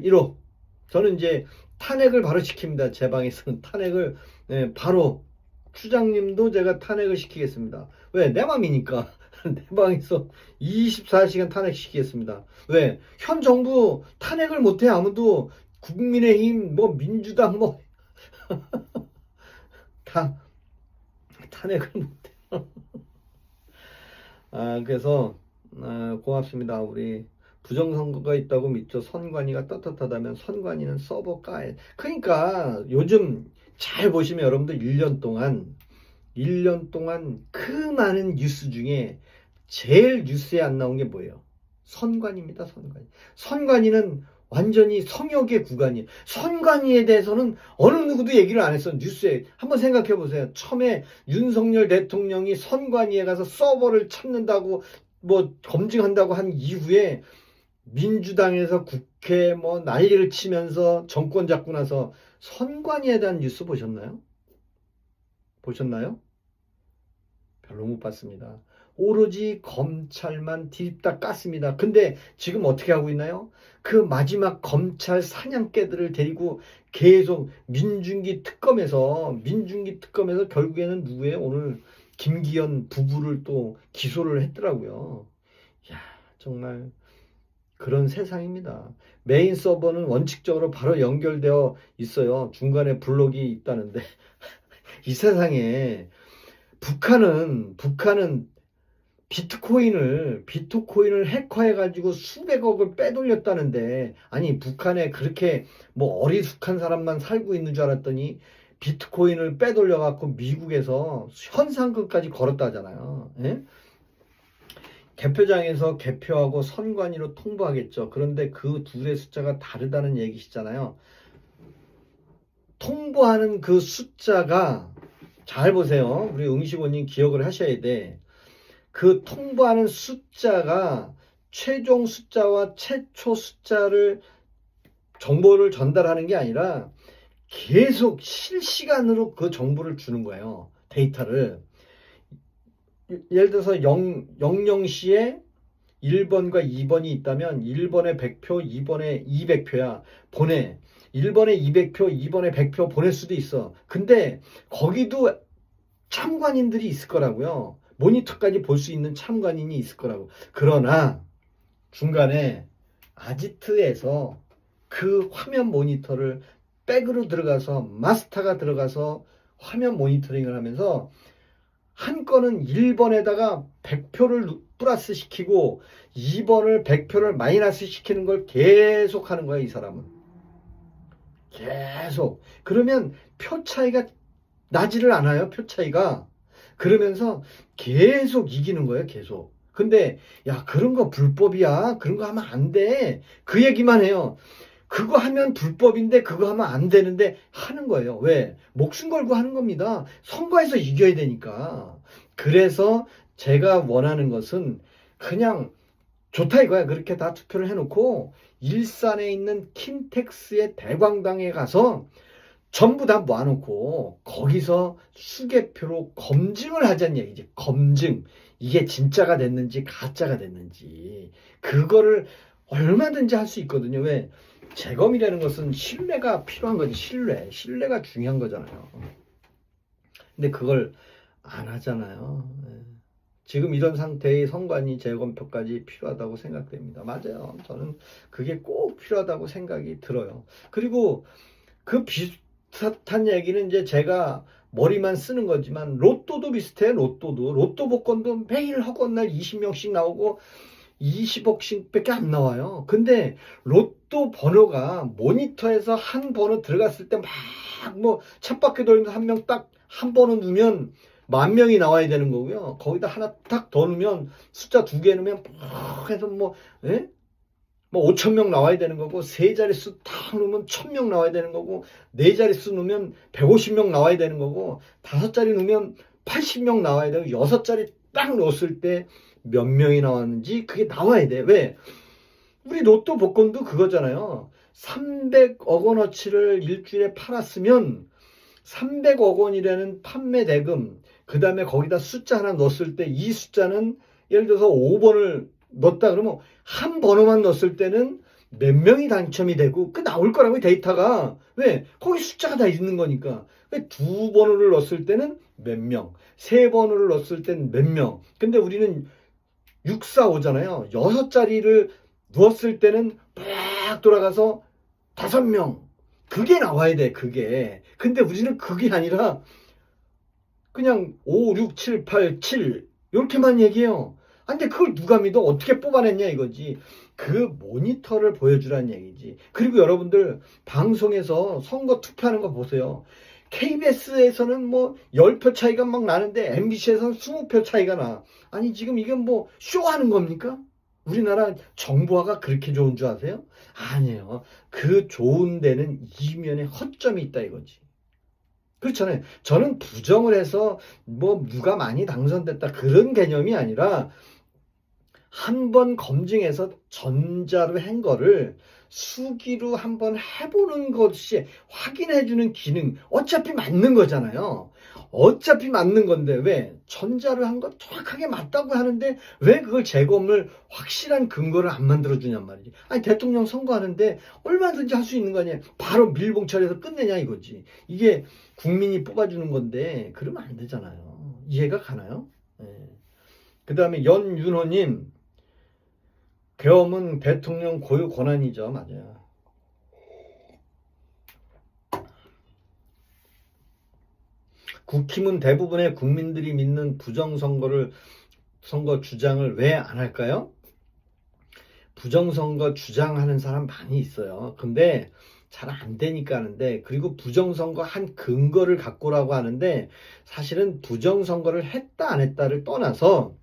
1호. 저는 이제 탄핵을 바로 시킵니다. 제 방에서는 탄핵을 바로 추장님도 제가 탄핵을 시키겠습니다. 왜? 내 맘이니까. 내 방에서 24시간 탄핵시키겠습니다. 왜? 현 정부 탄핵을 못해 아무도. 국민의힘 뭐 민주당 뭐 다 탄핵을 못해. 그래서 고맙습니다. 우리 부정선거가 있다고 믿죠. 선관위가 떳떳하다면 선관위는 서버 까야. 그러니까 요즘 잘 보시면 여러분들 1년 동안 그 많은 뉴스 중에 제일 뉴스에 안 나온 게 뭐예요? 선관위입니다. 선관위. 선관위는 완전히 성역의 구간이에요. 선관위에 대해서는 어느 누구도 얘기를 안 했어. 뉴스에. 한번 생각해 보세요. 처음에 윤석열 대통령이 선관위에 가서 서버를 찾는다고 뭐 검증한다고 한 이후에 민주당에서 국회 뭐 난리를 치면서 정권 잡고 나서 선관위에 대한 뉴스 보셨나요? 보셨나요? 별로 못 봤습니다. 오로지 검찰만 뒤집다 깠습니다. 근데 지금 어떻게 하고 있나요? 그 마지막 검찰 사냥개들을 데리고 계속 민중기 특검에서 결국에는 누구예요? 오늘 김기현 부부를 또 기소를 했더라고요. 야, 정말 그런 세상입니다. 메인 서버는 원칙적으로 바로 연결되어 있어요. 중간에 블록이 있다는데 이 세상에 북한은 비트코인을 해커해가지고 수백억을 빼돌렸다는데, 아니 북한에 그렇게 뭐 어리숙한 사람만 살고 있는 줄 알았더니 비트코인을 빼돌려갖고 미국에서 현상금까지 걸었다잖아요. 예? 개표장에서 개표하고 선관위로 통보하겠죠. 그런데 그 둘의 숫자가 다르다는 얘기시잖아요. 통보하는 그 숫자가, 잘 보세요. 우리 응시원님 기억을 하셔야 돼. 그 통보하는 숫자가 최종 숫자와 최초 숫자를 정보를 전달하는 게 아니라 계속 실시간으로 그 정보를 주는 거예요. 데이터를. 예를 들어서 00시에 1번과 2번이 있다면 1번에 100표, 2번에 200표야. 보내. 1번에 200표, 2번에 100표 보낼 수도 있어. 근데 거기도 참관인들이 있을 거라고요. 모니터까지 볼 수 있는 참관인이 있을 거라고. 그러나 중간에 아지트에서 그 화면 모니터를 백으로 들어가서 마스터가 들어가서 화면 모니터링을 하면서 한 건은 1번에다가 100표를 플러스 시키고 2번을 100표를 마이너스 시키는 걸 계속 하는 거야, 이 사람은. 계속. 그러면 표 차이가 나지를 않아요, 표 차이가. 그러면서 계속 이기는 거예요, 계속. 근데 야, 그런 거 불법이야. 그런 거 하면 안 돼. 그 얘기만 해요. 그거 하면 불법인데 그거 하면 안 되는데 하는 거예요. 왜? 목숨 걸고 하는 겁니다. 선거에서 이겨야 되니까. 그래서 제가 원하는 것은 그냥 좋다 이거야. 그렇게 다 투표를 해놓고 일산에 있는 킨텍스의 대광당에 가서 전부 다 모아놓고 거기서 수개표로 검증을 하자는 얘기지. 검증. 이게 진짜가 됐는지 가짜가 됐는지. 그거를 얼마든지 할 수 있거든요. 왜? 재검이라는 것은 신뢰가 필요한 거지. 신뢰가 중요한 거잖아요. 근데 그걸 안 하잖아요. 지금 이런 상태의 선관위 재검표까지 필요하다고 생각됩니다. 맞아요. 저는 그게 꼭 필요하다고 생각이 들어요. 그리고 그 비슷한 얘기는 이제 제가 머리만 쓰는 거지만 로또도 비슷해. 로또 복권도 매일 허건날 20명씩 나오고 20억씩밖에 안 나와요. 근데 로또 번호가 모니터에서 한 번호 들어갔을 때 막 뭐 쳇바퀴 돌면서 한 명 딱 한 번호 넣으면 10,000명이 나와야 되는 거고요. 거기다 하나 딱 더 넣으면 숫자 2개 넣으면 팍 해서 뭐 5,000명 나와야 되는 거고, 세 자릿수 딱 넣으면 1,000명 나와야 되는 거고, 네 자릿수 넣으면 150명 나와야 되는 거고, 5자리 넣으면 80명 나와야 되고, 6자리 딱 넣었을 때 몇 명이 나왔는지 그게 나와야 돼. 왜? 우리 로또 복권도 그거잖아요. 300억 원어치를 일주일에 팔았으면 300억 원이라는 판매 대금, 그 다음에 거기다 숫자 하나 넣었을 때 이 숫자는 예를 들어서 5번을 넣었다 그러면 한 번호만 넣었을 때는 몇 명이 당첨이 되고 그 나올 거라고 데이터가. 왜? 거기 숫자가 다 있는 거니까. 왜 두 번호를 넣었을 때는 몇 명, 세 번호를 넣었을 때는 몇 명. 근데 우리는 6, 4, 5잖아요. 6자리를 넣었을 때는 쫙 돌아가서 5명. 그게 나와야 돼, 그게. 근데 우리는 그게 아니라 그냥 5, 6, 7, 8, 7 이렇게만 얘기해요. 근데 그걸 누가 믿어? 어떻게 뽑아냈냐 이거지. 그 모니터를 보여주라는 얘기지. 그리고 여러분들 방송에서 선거 투표하는 거 보세요. KBS에서는 뭐 10표 차이가 막 나는데 MBC에서는 20표 차이가 나. 아니 지금 이건 뭐 쇼하는 겁니까? 우리나라 정보화가 그렇게 좋은 줄 아세요? 아니에요. 그 좋은 데는 이면에 허점이 있다 이거지. 그렇잖아요. 저는 부정을 해서 뭐 누가 많이 당선됐다 그런 개념이 아니라 한번 검증해서 전자로 한 거를 수기로 한번 해보는 것이 확인해주는 기능. 어차피 맞는 거잖아요. 어차피 맞는 건데 왜 전자로 한 거 정확하게 맞다고 하는데 왜 그걸 재검을 확실한 근거를 안 만들어주냔 말이지. 아니 대통령 선거하는데 얼마든지 할 수 있는 거 아니야. 바로 밀봉처리해서 끝내냐 이거지. 이게 국민이 뽑아주는 건데 그러면 안 되잖아요. 이해가 가나요? 네. 그 다음에 연윤호님, 계엄은 대통령 고유 권한이죠. 맞아요. 국힘은 대부분의 국민들이 믿는 선거 주장을 왜 안 할까요? 부정선거 주장하는 사람 많이 있어요. 근데 잘 안 되니까 하는데, 그리고 부정선거 한 근거를 갖고라고 하는데 사실은 부정선거를 했다 안 했다를 떠나서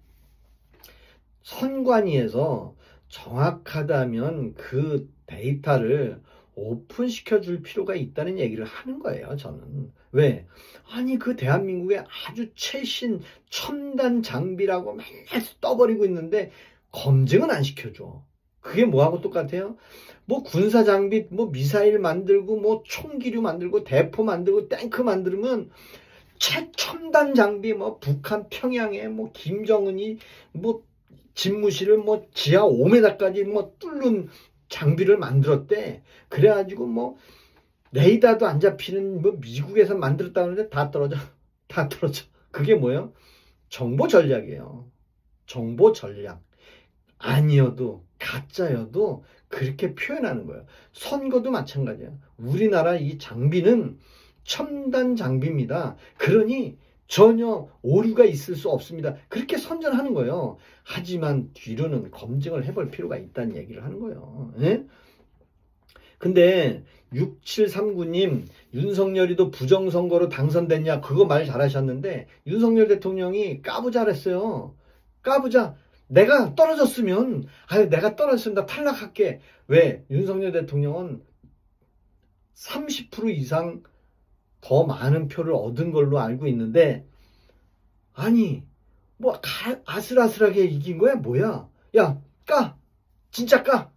선관위에서 정확하다면 그 데이터를 오픈시켜 줄 필요가 있다는 얘기를 하는 거예요, 저는. 왜? 아니, 그 대한민국의 아주 최신 첨단 장비라고 맨날 떠버리고 있는데 검증은 안 시켜줘. 그게 뭐하고 똑같아요? 뭐 군사 장비, 뭐 미사일 만들고, 뭐 총기류 만들고, 대포 만들고, 탱크 만들면 최첨단 장비, 뭐 북한 평양에 뭐 김정은이 뭐 집무실을 뭐 지하 5m까지 뭐 뚫는 장비를 만들었대. 그래가지고 뭐 레이더도 안 잡히는 뭐 미국에서 만들었다 그러는데 다 떨어져. 다 떨어져. 그게 뭐예요? 정보 전략이에요. 정보 전략. 아니어도 가짜여도 그렇게 표현하는 거예요. 선거도 마찬가지예요. 우리나라 이 장비는 첨단 장비입니다. 그러니 전혀 오류가 있을 수 없습니다. 그렇게 선전하는 거예요. 하지만 뒤로는 검증을 해볼 필요가 있다는 얘기를 하는 거예요. 예? 근데 6739님, 윤석열이도 부정선거로 당선됐냐? 그거 말 잘하셨는데 윤석열 대통령이 까부자 그랬어요. 까부자. 내가 떨어졌으면 내가 떨어졌으면 나 탈락할게. 왜? 윤석열 대통령은 30% 이상 더 많은 표를 얻은 걸로 알고 있는데, 아니 뭐 아슬아슬하게 이긴 거야 뭐야. 야 까, 진짜 까.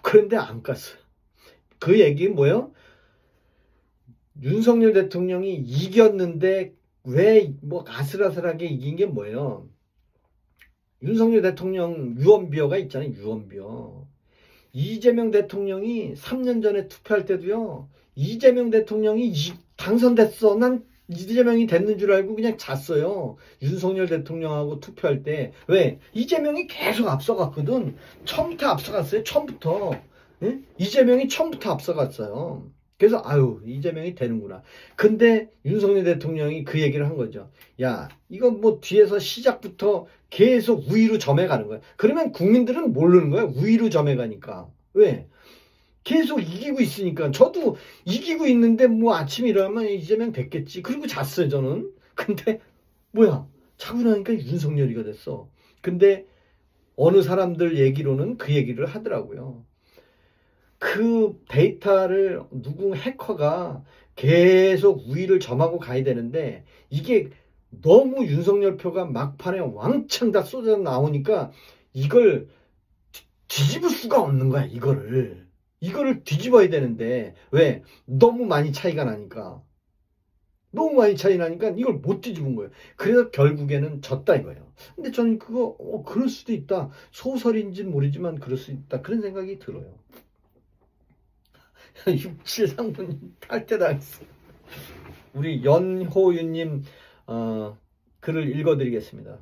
그런데 안 깠어. 그 얘기는 뭐예요? 윤석열 대통령이 이겼는데 왜 뭐 아슬아슬하게 이긴 게 뭐예요? 윤석열 대통령 유언비어가 있잖아요. 유언비어. 이재명 대통령이 3년 전에 투표할 때도요, 이재명 대통령이 당선됐어. 난 이재명이 됐는 줄 알고 그냥 잤어요. 윤석열 대통령하고 투표할 때. 왜? 이재명이 계속 앞서갔거든. 처음부터 앞서갔어요. 처음부터. 예? 이재명이 처음부터 앞서갔어요. 그래서 아유, 이재명이 되는구나. 근데 윤석열 대통령이 그 얘기를 한 거죠. 야, 이거 뭐 뒤에서 시작부터 계속 우위로 점해가는 거야. 그러면 국민들은 모르는 거야. 우위로 점해가니까. 왜? 계속 이기고 있으니까. 저도 이기고 있는데 뭐 아침에 일어나면 이재명 됐겠지. 그리고 잤어요, 저는. 근데 뭐야? 자고 나니까 윤석열이가 됐어. 근데 어느 사람들 얘기로는 그 얘기를 하더라고요. 그 데이터를 누구 해커가 계속 우위를 점하고 가야 되는데 이게 너무 윤석열 표가 막판에 왕창 다 쏟아 나오니까 이걸 뒤집을 수가 없는 거야. 이거를 뒤집어야 되는데 왜? 너무 많이 차이가 나니까. 너무 많이 차이 나니까 이걸 못 뒤집은 거예요. 그래서 결국에는 졌다 이거예요. 근데 저는 그거 그럴 수도 있다. 소설인지는 모르지만 그럴 수 있다. 그런 생각이 들어요. 6739님 탈퇴당했어. 우리 연호윤님 글을 읽어드리겠습니다.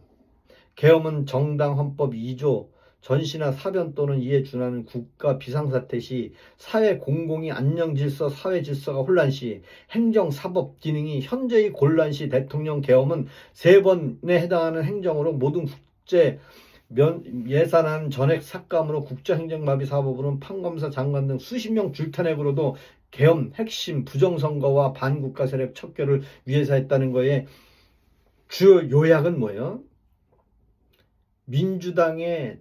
계엄은 정당 헌법 2조 전시나 사변 또는 이에 준하는 국가 비상사태 시 사회 공공이 안녕질서 사회질서가 혼란 시 행정 사법 기능이 현재의 곤란 시 대통령 계엄은 3번에 해당하는 행정으로 모든 국제 예산안 전액 삭감으로 국정행정마비 사법으로는 판검사 장관 등 수십 명 줄탄핵으로도 계엄 핵심 부정선거와 반국가 세력 척결을 위해서 했다는 거에 주요 요약은 뭐예요? 민주당의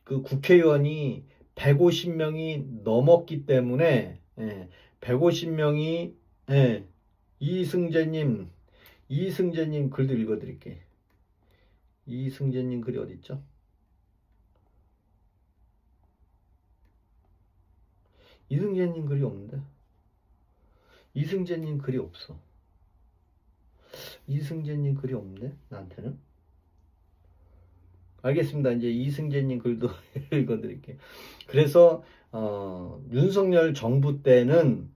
그 국회의원이 150명이 넘었기 때문에 150명이 이승재님 글도 읽어드릴게. 이승재님 글이 어딨죠? 이승재님 글이 없는데? 이승재님 글이 없어. 이승재님 글이 없네? 나한테는? 알겠습니다. 이제 이승재님 글도 읽어드릴게요. 그래서 윤석열 정부 때는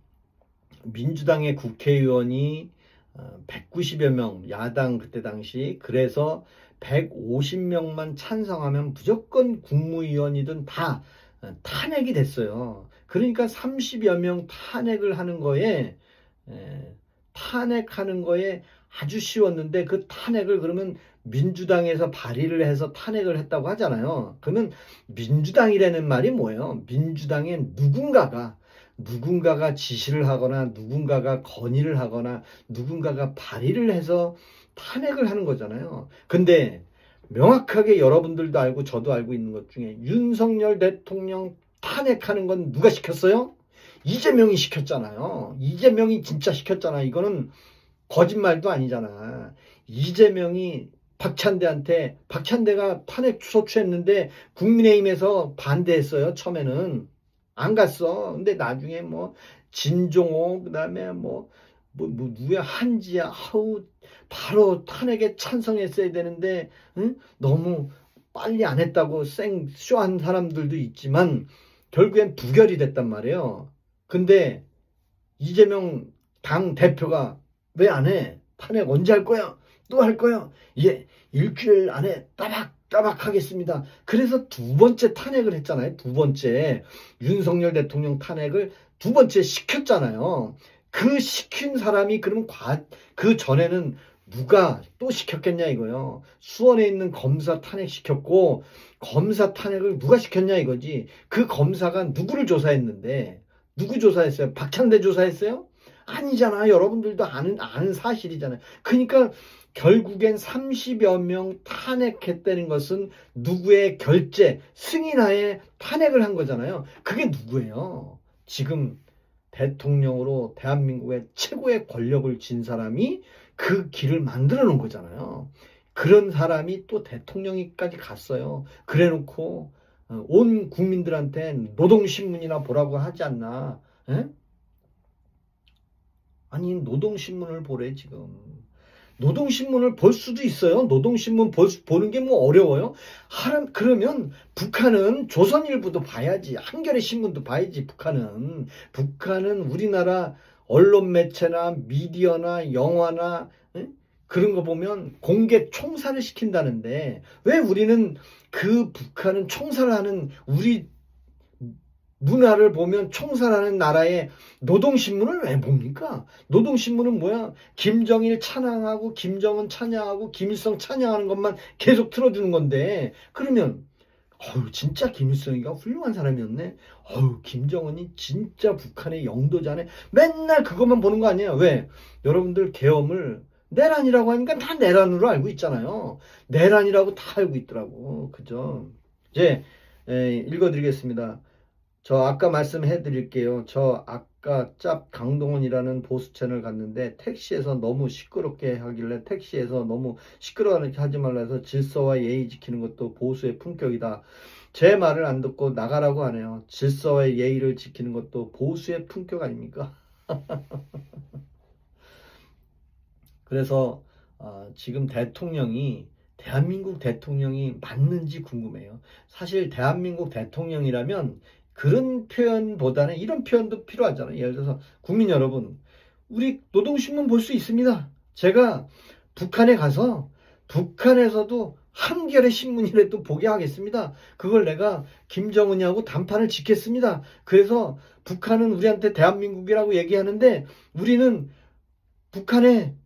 민주당의 국회의원이 190여 명, 야당 그때 당시, 그래서 150명만 찬성하면 무조건 국무위원이든 다 탄핵이 됐어요. 그러니까 30여 명 탄핵을 하는 거에 아주 쉬웠는데, 그 탄핵을 그러면 민주당에서 발의를 해서 탄핵을 했다고 하잖아요. 그러면 민주당이라는 말이 뭐예요? 민주당의 누군가가 지시를 하거나 누군가가 건의를 하거나 누군가가 발의를 해서 탄핵을 하는 거잖아요. 근데 명확하게 여러분들도 알고 저도 알고 있는 것 중에 윤석열 대통령 탄핵하는 건 누가 시켰어요? 이재명이 시켰잖아요. 이재명이 진짜 시켰잖아. 이거는 거짓말도 아니잖아. 이재명이 박찬대가 탄핵 소추했는데 국민의힘에서 반대했어요. 처음에는 안 갔어. 근데 나중에 뭐 진종호, 그다음에 누구야, 한지야, 바로 탄핵에 찬성했어야 되는데 너무 빨리 안 했다고 쇼한 사람들도 있지만 결국엔 부결이 됐단 말이에요. 근데 이재명 당 대표가 왜 안 해? 탄핵 언제 할 거야? 또 할 거야? 예, 일주일 안에 따박 하겠습니다. 그래서 2번째 탄핵을 했잖아요. 2번째 윤석열 대통령 탄핵을 2번째 시켰잖아요. 그 시킨 사람이 그럼 그 전에는 누가 또 시켰겠냐 이거요. 수원에 있는 검사 탄핵시켰고, 검사 탄핵을 누가 시켰냐 이거지. 그 검사가 누구를 조사했는데, 누구 조사했어요? 박찬대 조사했어요? 아니잖아. 여러분들도 아는 사실이잖아요. 그러니까 결국엔 30여 명 탄핵했다는 것은 누구의 결재, 승인하에 탄핵을 한 거잖아요. 그게 누구예요? 지금 대통령으로 대한민국의 최고의 권력을 쥔 사람이 그 길을 만들어 놓은 거잖아요. 그런 사람이 또 대통령이까지 갔어요. 그래 놓고 온 국민들한테 노동신문이나 보라고 하지 않나? 에? 아니, 노동신문을 보래. 지금 노동신문을 볼 수도 있어요. 노동신문 보는 게 뭐 어려워요? 그러면 북한은 조선일보도 봐야지, 한겨레 신문도 봐야지. 북한은 우리나라 언론 매체나 미디어나 영화나 그런 거 보면 공개 총살을 시킨다는데, 왜 우리는 그 북한은 총살하는 우리 문화를 보면 총살하는 나라의 노동신문을 왜 봅니까? 노동신문은 뭐야? 김정일 찬양하고 김정은 찬양하고 김일성 찬양하는 것만 계속 틀어주는 건데, 그러면 진짜 김일성이가 훌륭한 사람이었네. 김정은이 진짜 북한의 영도자네. 맨날 그것만 보는 거 아니에요? 왜? 여러분들 계엄을 내란이라고 하니까 다 내란으로 알고 있잖아요. 내란이라고 다 알고 있더라고. 그죠? 이제 읽어드리겠습니다. 저 아까 말씀해 드릴게요. 저 아까 짭 강동원이라는 보수 채널 갔는데 택시에서 너무 시끄럽게 하길래, 택시에서 너무 시끄러워하게 하지 말라 해서 질서와 예의 지키는 것도 보수의 품격이다. 제 말을 안 듣고 나가라고 하네요. 질서와 예의를 지키는 것도 보수의 품격 아닙니까? 그래서 지금 대한민국 대통령이 맞는지 궁금해요. 사실 대한민국 대통령이라면 그런 표현보다는 이런 표현도 필요하잖아요. 예를 들어서 국민 여러분, 우리 노동신문 볼 수 있습니다. 제가 북한에 가서 북한에서도 한겨레 신문이라도 보게 하겠습니다. 그걸 내가 김정은이하고 단판을 짓겠습니다. 그래서 북한은 우리한테 대한민국이라고 얘기하는데 우리는 북한에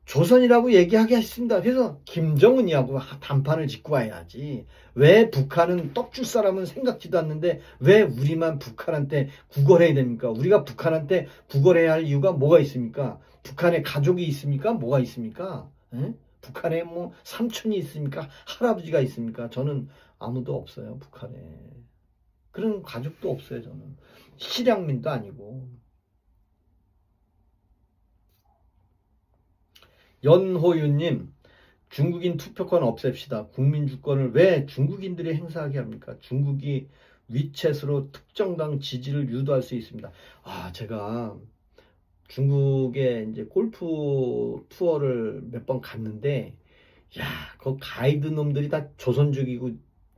조선이라고 얘기하게 했습니다. 그래서 김정은이하고 단판을 짓고 와야지. 왜 북한은 떡줄 사람은 생각지도 않는데 왜 우리만 북한한테 구걸해야 됩니까? 우리가 북한한테 구걸해야 할 이유가 뭐가 있습니까? 북한에 가족이 있습니까? 뭐가 있습니까? 에? 북한에 뭐 삼촌이 있습니까? 할아버지가 있습니까? 저는 아무도 없어요. 북한에. 그런 가족도 없어요. 저는. 실향민도 아니고. 연호윤님, 중국인 투표권 없앱시다. 국민 주권을 왜 중국인들이 행사하게 합니까? 중국이 위챗으로 특정당 지지를 유도할 수 있습니다. 제가 중국에 이제 골프 투어를 몇 번 갔는데, 그 가이드 놈들이 다 조선족이고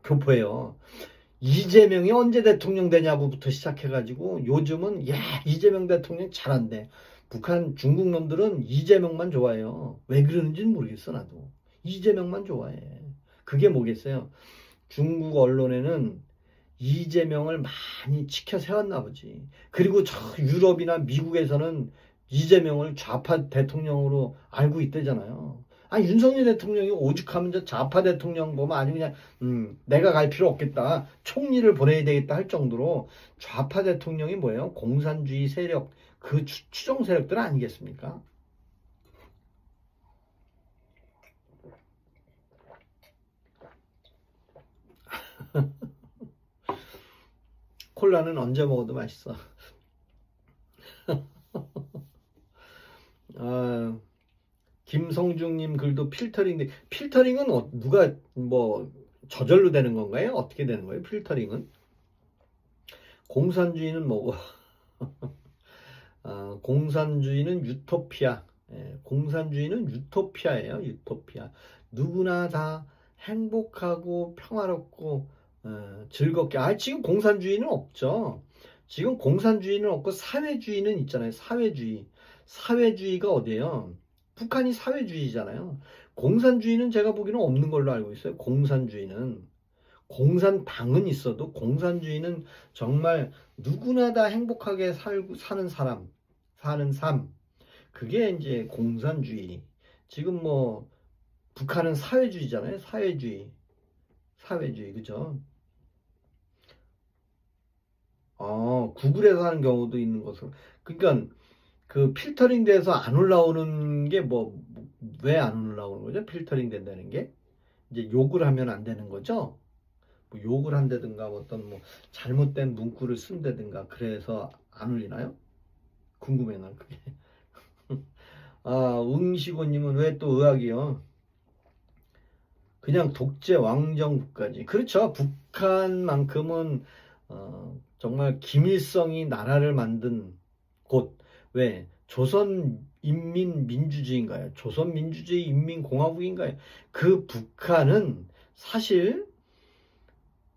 교포예요. 이재명이 언제 대통령 되냐고부터 시작해가지고 요즘은 이재명 대통령 잘한대. 북한 중국 놈들은 이재명만 좋아해요. 왜 그러는지는 모르겠어 나도. 이재명만 좋아해. 그게 뭐겠어요? 중국 언론에는 이재명을 많이 치켜 세웠나 보지. 그리고 저 유럽이나 미국에서는 이재명을 좌파 대통령으로 알고 있대잖아요. 윤석열 대통령이 오죽하면 저 좌파 대통령 보면 아주 그냥 내가 갈 필요 없겠다. 총리를 보내야 되겠다 할 정도로 좌파 대통령이 뭐예요? 공산주의 세력, 그 추종 세력들 아니겠습니까? 콜라는 언제 먹어도 맛있어. 김성중님 글도 필터링은 누가 뭐 저절로 되는 건가요? 어떻게 되는 거예요? 필터링은? 공산주의는 뭐고? 공산주의는 유토피아. 공산주의는 유토피아예요. 유토피아. 누구나 다 행복하고 평화롭고 즐겁게. 지금 공산주의는 없죠. 지금 공산주의는 없고 사회주의는 있잖아요. 사회주의. 사회주의가 어디예요? 북한이 사회주의잖아요. 공산주의는 제가 보기에는 없는 걸로 알고 있어요. 공산주의는. 공산당은 있어도 공산주의는 정말 누구나 다 행복하게 사는 삶. 그게 이제 공산주의. 지금 뭐 북한은 사회주의잖아요. 사회주의, 그죠? 구글에서 하는 경우도 있는 것으로. 그러니까 그 필터링 돼서 안 올라오는 게 왜 안 올라오는 거죠? 필터링 된다는 게 이제 욕을 하면 안 되는 거죠. 뭐 욕을 한다든가 어떤 뭐 잘못된 문구를 쓴다든가 그래서 안 올리나요? 궁금해 난 그게. 응시고님은 왜 또 의학이요? 그냥 독재 왕정 국가지. 그렇죠. 북한만큼은 정말 김일성이 나라를 만든 곳. 왜? 조선인민민주주의인가요? 조선민주주의 인민공화국인가요? 그 북한은 사실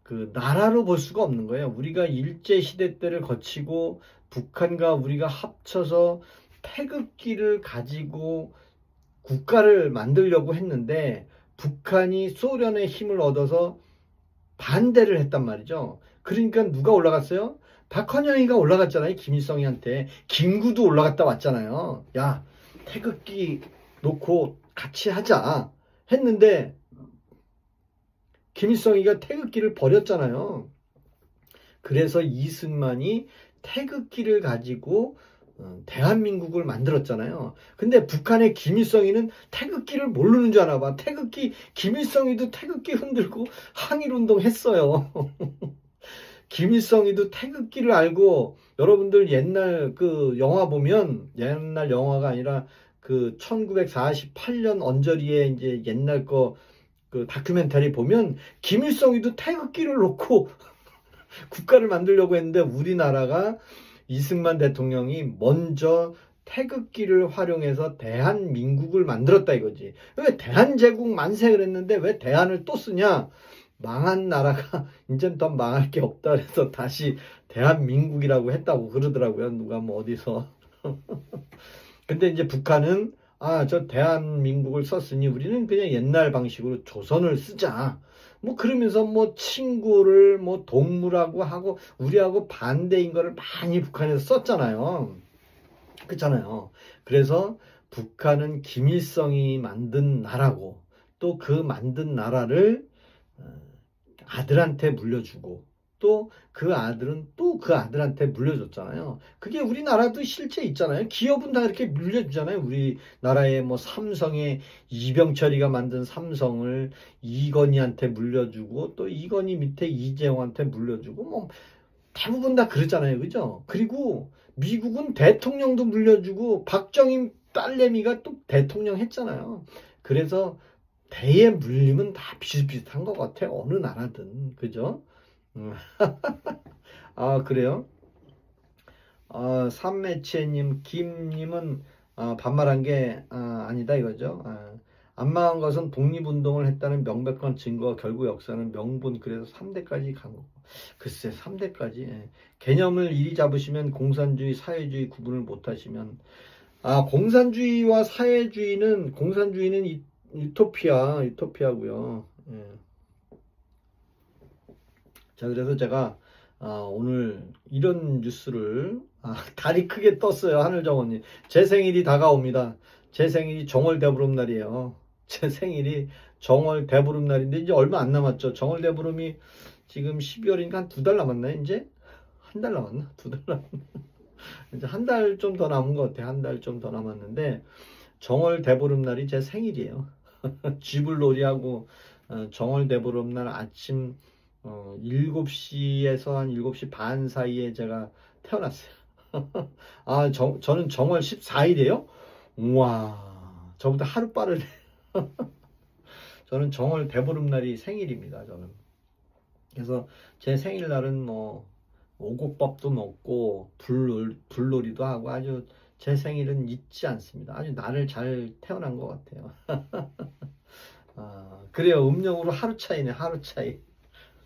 그 나라로 볼 수가 없는 거예요. 우리가 일제시대 때를 거치고 북한과 우리가 합쳐서 태극기를 가지고 국가를 만들려고 했는데 북한이 소련의 힘을 얻어서 반대를 했단 말이죠. 그러니까 누가 올라갔어요? 박헌영이가 올라갔잖아요. 김일성이한테. 김구도 올라갔다 왔잖아요. 야, 태극기 놓고 같이 하자 했는데 김일성이가 태극기를 버렸잖아요. 그래서 이승만이 태극기를 가지고 대한민국을 만들었잖아요. 근데 북한의 김일성이는 태극기를 모르는 줄 아나 봐. 김일성이도 태극기 흔들고 항일운동 했어요. 김일성이도 태극기를 알고, 여러분들 옛날 그 영화 보면, 옛날 영화가 아니라 그 1948년 언저리에 이제 옛날 그 다큐멘터리 보면 김일성이도 태극기를 놓고 국가를 만들려고 했는데 우리나라가 이승만 대통령이 먼저 태극기를 활용해서 대한민국을 만들었다 이거지. 왜 대한제국 만세 그랬는데 왜 대한을 또 쓰냐? 망한 나라가 이젠 더 망할 게 없다 그래서 다시 대한민국이라고 했다고 그러더라고요. 누가 뭐 어디서. 근데 이제 북한은 저 대한민국을 썼으니 우리는 그냥 옛날 방식으로 조선을 쓰자. 뭐 그러면서 뭐 친구를 뭐 동물하고 하고 우리하고 반대인 거를 많이 북한에서 썼잖아요. 그렇잖아요. 그래서 북한은 김일성이 만든 나라고 또 그 만든 나라를 어, 아들한테 물려주고 또 그 아들은 또 그 아들한테 물려줬잖아요. 그게 우리나라도 실제 있잖아요. 기업은 다 이렇게 물려주잖아요. 우리나라의 뭐 삼성의 이병철이가 만든 삼성을 이건희한테 물려주고 또 이건희 밑에 이재용한테 물려주고 뭐 대부분 다 그러잖아요. 그죠? 그리고 미국은 대통령도 물려주고 박정희 딸내미가 또 대통령 했잖아요. 그래서 대의 물림은 다 비슷비슷한 것 같아. 어느 나라든. 그죠? 음. 그래요? 삼매치님, 김님은 반말한 게 아니다 이거죠. 안 망한 것은 독립운동을 했다는 명백한 증거, 결국 역사는 명분, 그래서 3대까지 간 거고. 글쎄, 3대까지. 예. 개념을 이리 잡으시면 공산주의, 사회주의 구분을 못 하시면, 공산주의와 사회주의는, 공산주의는 유토피아고요. 예. 자, 그래서 제가 오늘 이런 뉴스를 달이 크게 떴어요. 하늘정원님. 제 생일이 다가옵니다. 제 생일이 정월 대보름날이에요. 제 생일이 정월 대보름날인데 이제 얼마 안 남았죠. 정월 대보름이 지금 12월이니까 한 2달 남았나요? 이제? 한 달 남았나? 2달 남았나? 이제 한 달 좀 더 남은 것 같아요. 한 달 좀 더 남았는데 정월 대보름날이 제 생일이에요. 쥐불놀이하고 정월 대보름날 아침 7시에서 한 7시 반 사이에 제가 태어났어요. 저는 정월 14일이에요? 우와, 저보다 하루 빠르네. 저는 정월 대보름날이 생일입니다, 저는. 그래서 제 생일날은 뭐, 오곡밥도 먹고, 불놀이도 하고, 아주 제 생일은 잊지 않습니다. 아주 나를 잘 태어난 것 같아요. 그래요. 음력으로 하루 차이네, 하루 차이.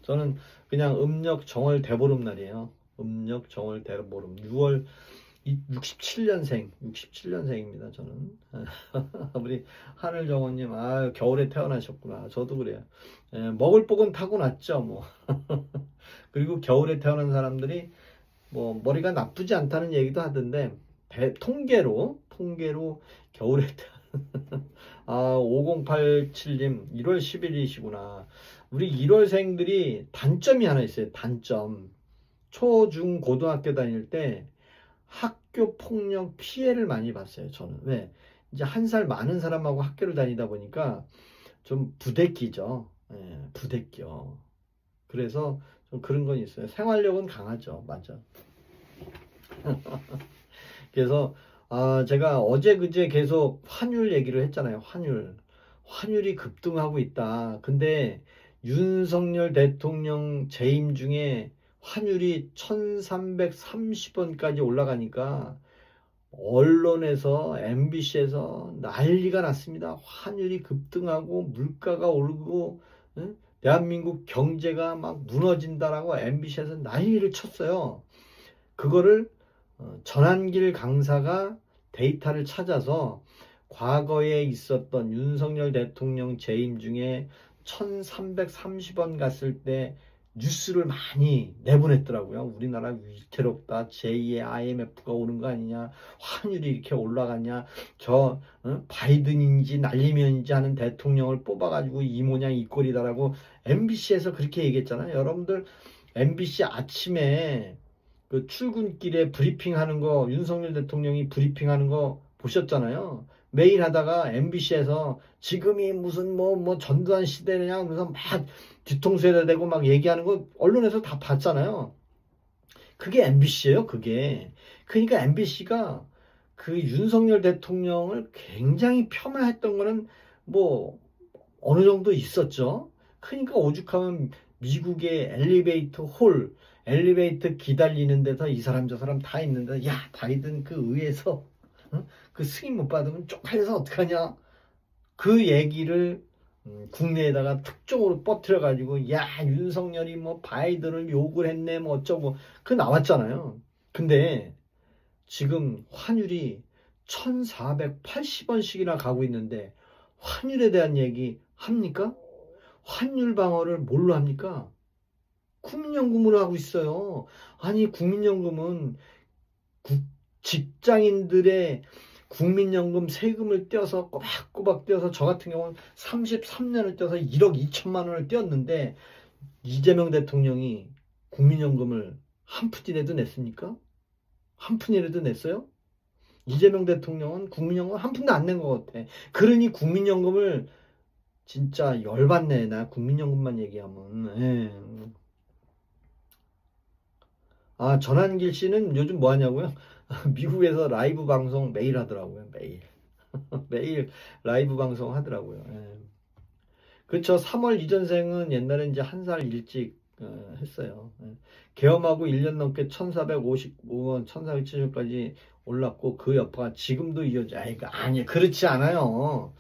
저는 그냥 음력 정월 대보름날이에요. 음력 정월 대보름 6월 67년생입니다. 저는. 우리 하늘정원님, 겨울에 태어나셨구나. 저도 그래요. 먹을 복은 타고났죠, 뭐. 그리고 겨울에 태어난 사람들이 뭐 머리가 나쁘지 않다는 얘기도 하던데 통계로 겨울에 5087님 1월 10일이시구나. 우리 1월생들이 단점이 하나 있어요. 단점. 초, 중, 고등학교 다닐 때 학교 폭력 피해를 많이 봤어요. 저는. 왜? 이제 한 살 많은 사람하고 학교를 다니다 보니까 좀 부대끼죠. 예, 부대껴. 그래서 좀 그런 건 있어요. 생활력은 강하죠. 맞아. 그래서 제가 어제 그제 계속 환율 얘기를 했잖아요. 환율이 급등하고 있다. 근데 윤석열 대통령 재임 중에 환율이 1330원까지 올라가니까 언론에서 MBC에서 난리가 났습니다. 환율이 급등하고 물가가 오르고 대한민국 경제가 막 무너진다라고 MBC에서 난리를 쳤어요. 그거를 전한길 강사가 데이터를 찾아서 과거에 있었던 윤석열 대통령 재임 중에 1330원 갔을 때 뉴스를 많이 내보냈더라고요. 우리나라 위태롭다. 제2의 IMF가 오는 거 아니냐. 환율이 이렇게 올라가냐. 바이든인지 날리면인지 하는 대통령을 뽑아가지고 이 모양 이 꼴이다라고 MBC에서 그렇게 얘기했잖아요. 여러분들 MBC 아침에 그 출근길에 브리핑하는 거 윤석열 대통령이 브리핑하는 거 보셨잖아요. 매일 하다가 MBC에서 지금이 무슨 뭐 전두환 시대냐 하면서 막 뒤통수에다 대고 막 얘기하는 거 언론에서 다 봤잖아요. 그게 MBC예요. 그게. 그러니까 MBC가 그 윤석열 대통령을 굉장히 폄하했던 거는 뭐 어느 정도 있었죠. 그러니까 오죽하면 미국의 엘리베이터 기다리는 데서 이 사람 저 사람 다 있는데 야 바이든 그 의회에서 그 승인 못 받으면 쪽팔려서 어떡하냐 그 얘기를 국내에다가 특종으로 뻗트려가지고 야 윤석열이 뭐 바이든을 욕을 했네 뭐 어쩌고 그 나왔잖아요. 근데 지금 환율이 1480원씩이나 가고 있는데 환율에 대한 얘기 합니까? 환율 방어를 뭘로 합니까? 국민연금으로 하고 있어요. 아니 국민연금은 직장인들의 국민연금 세금을 떼어서 꼬박꼬박 떼어서 저 같은 경우는 33년을 떼어서 1억 2천만 원을 떼었는데 이재명 대통령이 국민연금을 한 푼이라도 냈습니까? 한 푼이라도 냈어요? 이재명 대통령은 국민연금 한 푼도 안 낸 것 같아. 그러니 국민연금을 진짜 열받네. 나 국민연금만 얘기하면. 예. 아, 전한길 씨는 요즘 뭐 하냐고요? 미국에서 라이브 방송 매일 하더라고요. 매일. 매일 라이브 방송 하더라고요. 예. 그렇죠. 3월 이전생은 옛날에 이제 한 살 일찍 했어요. 예. 계엄하고 1년 넘게 1455원, 1470원까지 올랐고 그 여파가 지금도 이어져. 아니, 그렇지 않아요.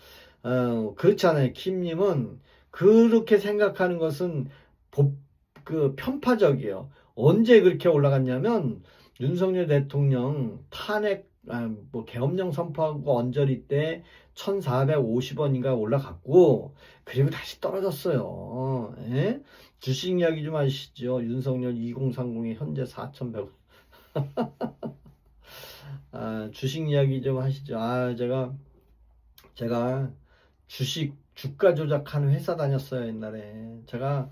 그렇지 않아요. 킴님은 그렇게 생각하는 것은 편파적이에요. 언제 그렇게 올라갔냐면 윤석열 대통령 탄핵 뭐 계엄령 선포하고 언저리 때 1450원인가 올라갔고 그리고 다시 떨어졌어요. 예? 주식 이야기 좀 하시죠. 윤석열 2030이 현재 4100원. 주식 이야기 좀 하시죠. 제가 주가 조작하는 회사 다녔어요. 옛날에 제가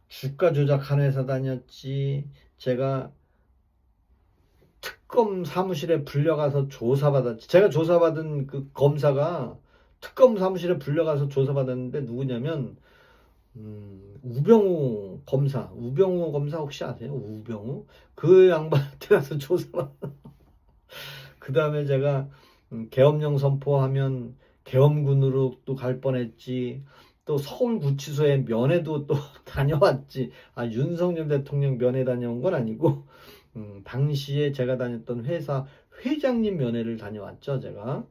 주가 조작하는 회사 다녔지. 제가 특검 사무실에 불려가서 조사받았지. 제가 조사받은 그 검사가 특검 사무실에 불려가서 조사받았는데 누구냐면 우병우 검사 혹시 아세요? 우병우 그 양반한테 가서 조사받았어. 그 다음에 제가 계엄령 선포하면 계엄군으로 또 갈 뻔했지. 또 서울구치소에 면회도 또 다녀왔지. 윤석열 대통령 면회 다녀온 건 아니고 당시에 제가 다녔던 회사 회장님 면회를 다녀왔죠. 제가.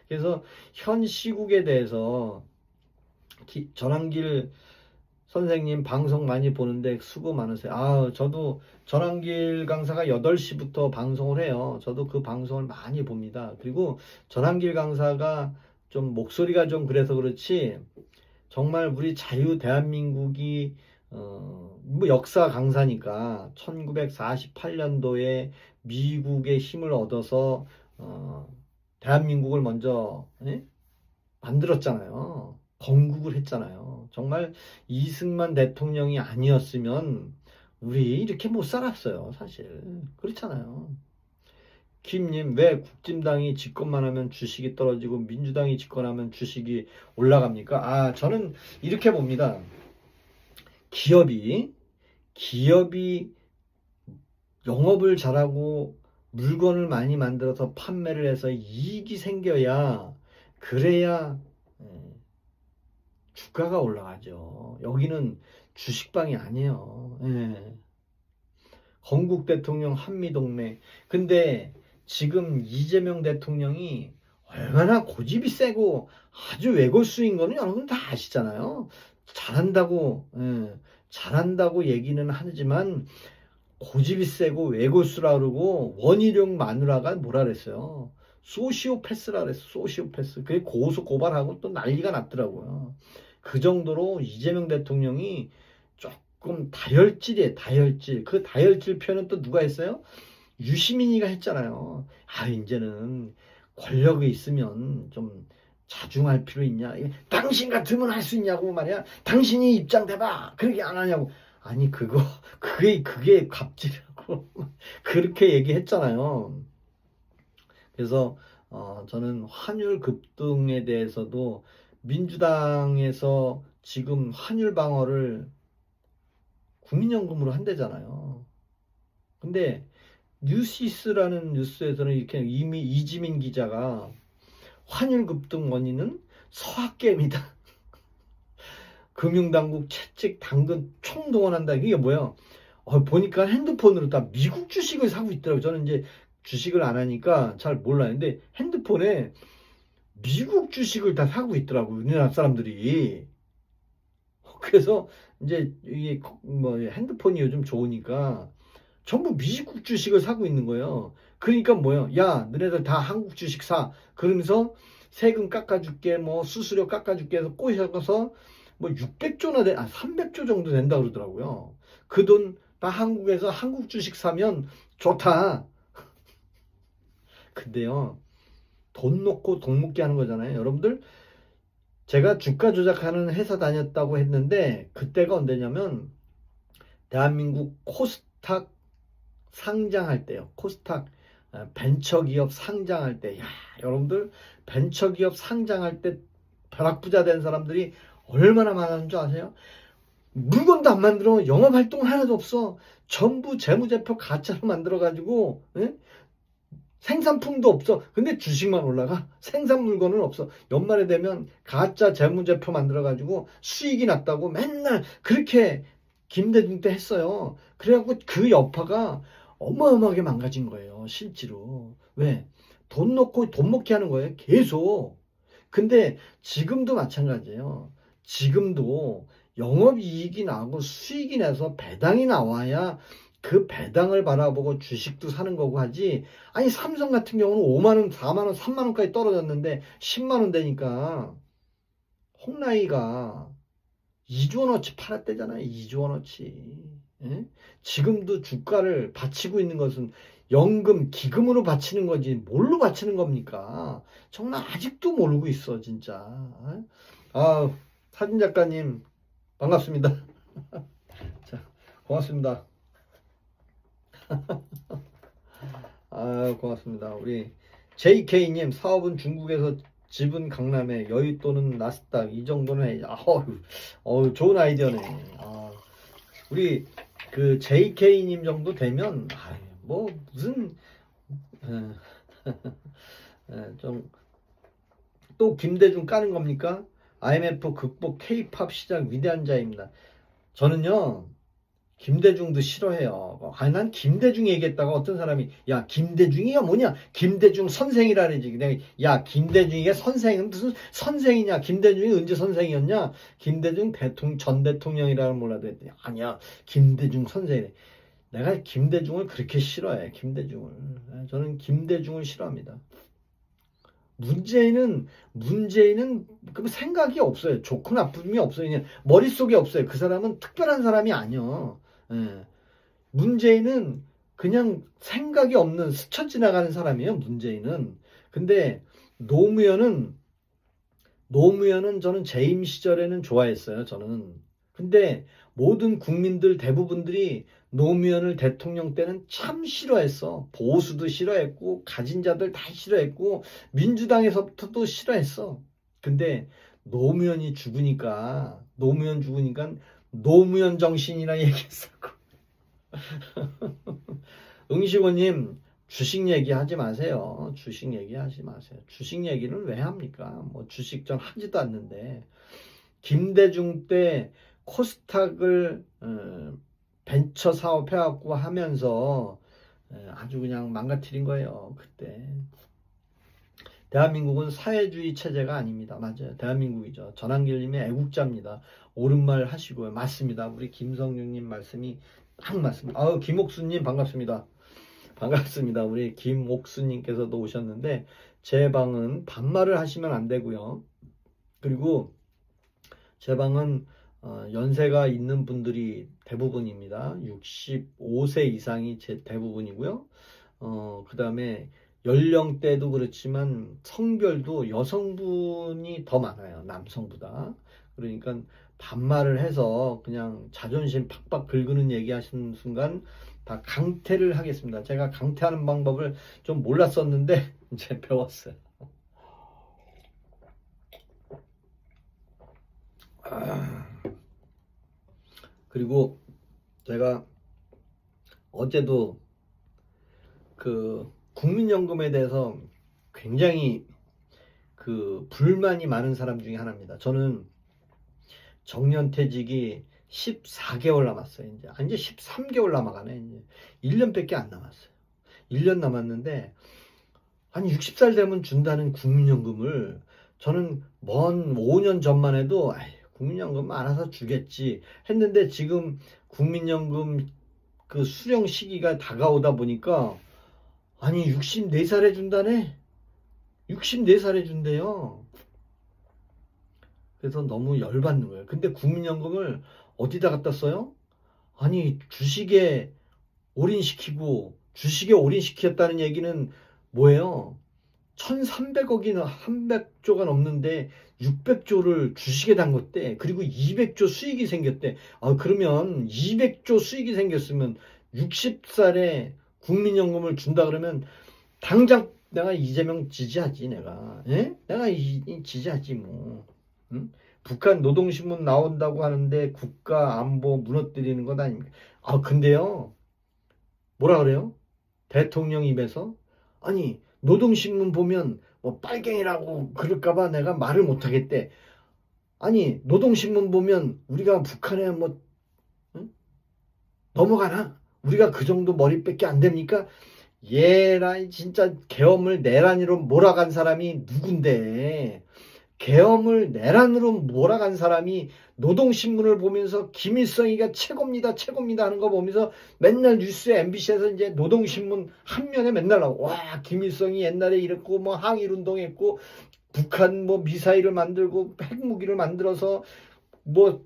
그래서 현 시국에 대해서 전한길 선생님 방송 많이 보는데 수고 많으세요. 저도 전한길 강사가 8시부터 방송을 해요. 저도 그 방송을 많이 봅니다. 그리고 전한길 강사가 좀 목소리가 좀 그래서 그렇지 정말 우리 자유 대한민국이 뭐 역사 강사니까 1948년도에 미국의 힘을 얻어서 대한민국을 먼저 만들었잖아요. 건국을 했잖아요. 정말 이승만 대통령이 아니었으면 우리 이렇게 못 살았어요. 사실 그렇잖아요. 김님, 왜 국진당이 집권만 하면 주식이 떨어지고 민주당이 집권하면 주식이 올라갑니까? 저는 이렇게 봅니다. 기업이 영업을 잘하고 물건을 많이 만들어서 판매를 해서 이익이 생겨야 그래야 주가가 올라가죠. 여기는 주식방이 아니에요. 건국 대통령 한미동맹. 근데 지금 이재명 대통령이 얼마나 고집이 세고 아주 외골수인 거는 여러분 다 아시잖아요. 잘한다고 얘기는 하지만 고집이 세고 외골수라 그러고 원희룡 마누라가 뭐라 그랬어요. 소시오패스라 그랬어. 소시오패스. 그게 고소고발하고 또 난리가 났더라고요. 그 정도로 이재명 대통령이 조금 다혈질이에요. 다혈질. 그 다혈질 표현은 또 누가 했어요? 유시민이가 했잖아요. 이제는 권력이 있으면 좀 자중할 필요 있냐. 당신 같으면 할 수 있냐고 말이야. 당신이 입장 대봐. 그렇게 안 하냐고. 아니 그게 갑질이라고 그렇게 얘기했잖아요. 그래서 저는 환율 급등에 대해서도 민주당에서 지금 환율 방어를 국민연금으로 한대잖아요. 근데 뉴시스라는 뉴스에서는 이렇게 이미 이지민 기자가 환율 급등 원인은 서학개입니다. 금융당국 채찍 당근 총동원한다. 이게 뭐야? 보니까 핸드폰으로 다 미국 주식을 사고 있더라고요. 저는 이제 주식을 안 하니까 잘 몰라요. 근데 핸드폰에 미국 주식을 다 사고 있더라고요. 우리나라 사람들이. 그래서 이제 이게 뭐 핸드폰이 요즘 좋으니까 전부 미국 주식을 사고 있는 거예요. 그러니까 뭐예요? 야, 너네들 다 한국 주식 사. 그러면서 세금 깎아줄게, 뭐 수수료 깎아줄게 해서 꼬셔서 뭐 600조나 300조 정도 된다 그러더라고요. 그 돈 다 한국에서 한국 주식 사면 좋다. 근데요, 돈 놓고 돈 먹게 하는 거잖아요. 여러분들, 제가 주가 조작하는 회사 다녔다고 했는데 그때가 언제냐면 대한민국 코스닥 상장할 때요. 코스닥 벤처기업 상장할 때, 야, 여러분들 벤처기업 상장할 때 벼락부자 된 사람들이 얼마나 많았는 줄 아세요? 물건도 안 만들어. 영업활동 하나도 없어. 전부 재무제표 가짜로 만들어가지고 생산품도 없어. 근데 주식만 올라가. 생산 물건은 없어. 연말에 되면 가짜 재무제표 만들어가지고 수익이 났다고 맨날 그렇게 김대중 때 했어요. 그래갖고 그 여파가 어마어마하게 망가진 거예요. 실제로. 왜? 돈 놓고 돈 먹게 하는 거예요. 계속. 근데 지금도 마찬가지예요. 지금도 영업이익이 나고 수익이 나서 배당이 나와야 그 배당을 바라보고 주식도 사는 거고 하지. 아니 삼성 같은 경우는 5만원, 4만원, 3만원까지 떨어졌는데 10만원 되니까 홍라이가 2조 원어치 팔았대잖아요. 2조 원어치. 예? 지금도 주가를 바치고 있는 것은 연금, 기금으로 바치는 거지 뭘로 바치는 겁니까? 정말 아직도 모르고 있어 진짜. 아, 사진작가님 반갑습니다. 자, 고맙습니다. 아, 고맙습니다. 우리 JK님, 사업은 중국에서 집은 강남에 여윳돈은 나스닥 이 정도는 해. 좋은 아이디어네. 우리 그 JK님 정도 되면 뭐 무슨 좀 또 김대중 까는 겁니까? IMF 극복 K-팝 시장 위대한 자입니다. 저는요 김대중도 싫어해요. 난 김대중 얘기했다가 어떤 사람이 야 김대중이가 뭐냐? 김대중 선생이라는지. 내가 야 김대중이가 선생은 무슨 선생이냐? 김대중이 언제 선생이었냐? 김대중 전 대통령이라는 몰라도 했더니 아니야 김대중 선생이래. 내가 김대중을 그렇게 싫어해. 김대중을. 저는 김대중을 싫어합니다. 문재인은 그 생각이 없어요. 좋고 나쁨이 없어요. 그냥 머릿속에 없어요. 그 사람은 특별한 사람이 아니요. 예. 문재인은 그냥 생각이 없는 스쳐 지나가는 사람이에요. 문재인은. 근데 노무현은 저는 재임 시절에는 좋아했어요. 저는. 근데 모든 국민들 대부분들이 노무현을 대통령 때는 참 싫어했어. 보수도 싫어했고 가진 자들 다 싫어했고 민주당에서부터도 싫어했어. 근데 노무현 죽으니까 노무현 정신이라 얘기했었고. 응시고님 주식 얘기하지 마세요. 주식 얘기하지 마세요. 주식 얘기는 왜 합니까? 뭐 주식 전 하지도 않는데. 김대중 때 코스닥을 벤처 사업 해갖고 하면서 아주 그냥 망가뜨린 거예요. 그때. 대한민국은 사회주의 체제가 아닙니다. 맞아요. 대한민국이죠. 전한길님의 애국자입니다. 옳은 말 하시고요. 맞습니다. 우리 김성윤님 말씀이 딱 맞습니다. 김옥수님 반갑습니다. 반갑습니다. 우리 김옥수님께서도 오셨는데 제 방은 반말을 하시면 안 되고요. 그리고 제 방은 연세가 있는 분들이 대부분입니다. 65세 이상이 제 대부분이고요. 그 다음에 연령대도 그렇지만 성별도 여성분이 더 많아요. 남성보다. 그러니까 반말을 해서 그냥 자존심 팍팍 긁는 얘기 하시는 순간 다 강퇴를 하겠습니다. 제가 강퇴하는 방법을 좀 몰랐었는데 이제 배웠어요. 그리고 제가 어제도 그 국민연금에 대해서 굉장히 그 불만이 많은 사람 중에 하나입니다. 저는 정년퇴직이 14개월 남았어요. 이제 13개월 남아가네. 이제 1년밖에 안 남았어요. 1년 남았는데 아니 60살 되면 준다는 국민연금을 저는 먼 5년 전만 해도 아이, 국민연금 알아서 주겠지 했는데 지금 국민연금 그 수령 시기가 다가오다 보니까 아니 64살에 준다네? 64살에 준대요. 그래서 너무 열받는 거예요. 근데 국민연금을 어디다 갖다 써요? 아니 주식에 올인시키고 주식에 올인시켰다는 얘기는 뭐예요? 1300억이나 300조가 넘는데 600조를 주식에 담궜대. 그리고 200조 수익이 생겼대. 아, 그러면 200조 수익이 생겼으면 60살에 국민연금을 준다 그러면 당장 내가 이재명 지지하지 내가. 예? 내가 지지하지 뭐. 응? 북한 노동신문 나온다고 하는데 국가 안보 무너뜨리는 것 아닙니까? 아, 근데요. 뭐라 그래요? 대통령 입에서? 아니 노동신문 보면 뭐 빨갱이라고 그럴까봐 내가 말을 못하겠대. 아니 노동신문 보면 우리가 북한에 뭐 응? 넘어가나? 우리가 그 정도 머리밖에 안 됩니까? 얘라 진짜 계엄을 내란으로 몰아간 사람이 누군데? 계엄을 내란으로 몰아간 사람이 노동신문을 보면서 김일성이가 최고입니다, 최고입니다 하는 거 보면서 맨날 뉴스에 MBC에서 이제 노동신문 한 면에 맨날 나오고 와 김일성이 옛날에 이랬고 뭐 항일운동했고 북한 뭐 미사일을 만들고 핵무기를 만들어서 뭐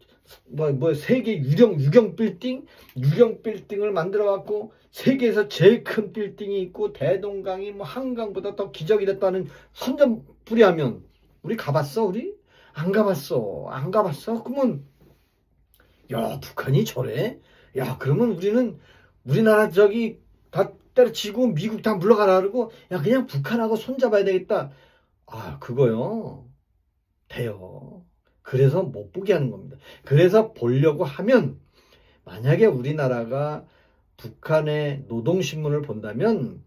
세계 유령 빌딩을 만들어 갖고 세계에서 제일 큰 빌딩이 있고 대동강이 뭐 한강보다 더 기적이 됐다는 선전부리하면 우리 가봤어 우리? 안 가봤어? 그러면 야 북한이 저래? 야 그러면 우리나라 저기 다 때려치고 미국 다 물러가라 그러고 야 그냥 북한하고 손잡아야 되겠다. 아 그거요 돼요. 그래서 못 보게 하는 겁니다. 그래서 보려고 하면 만약에 우리나라가 북한의 노동신문을 본다면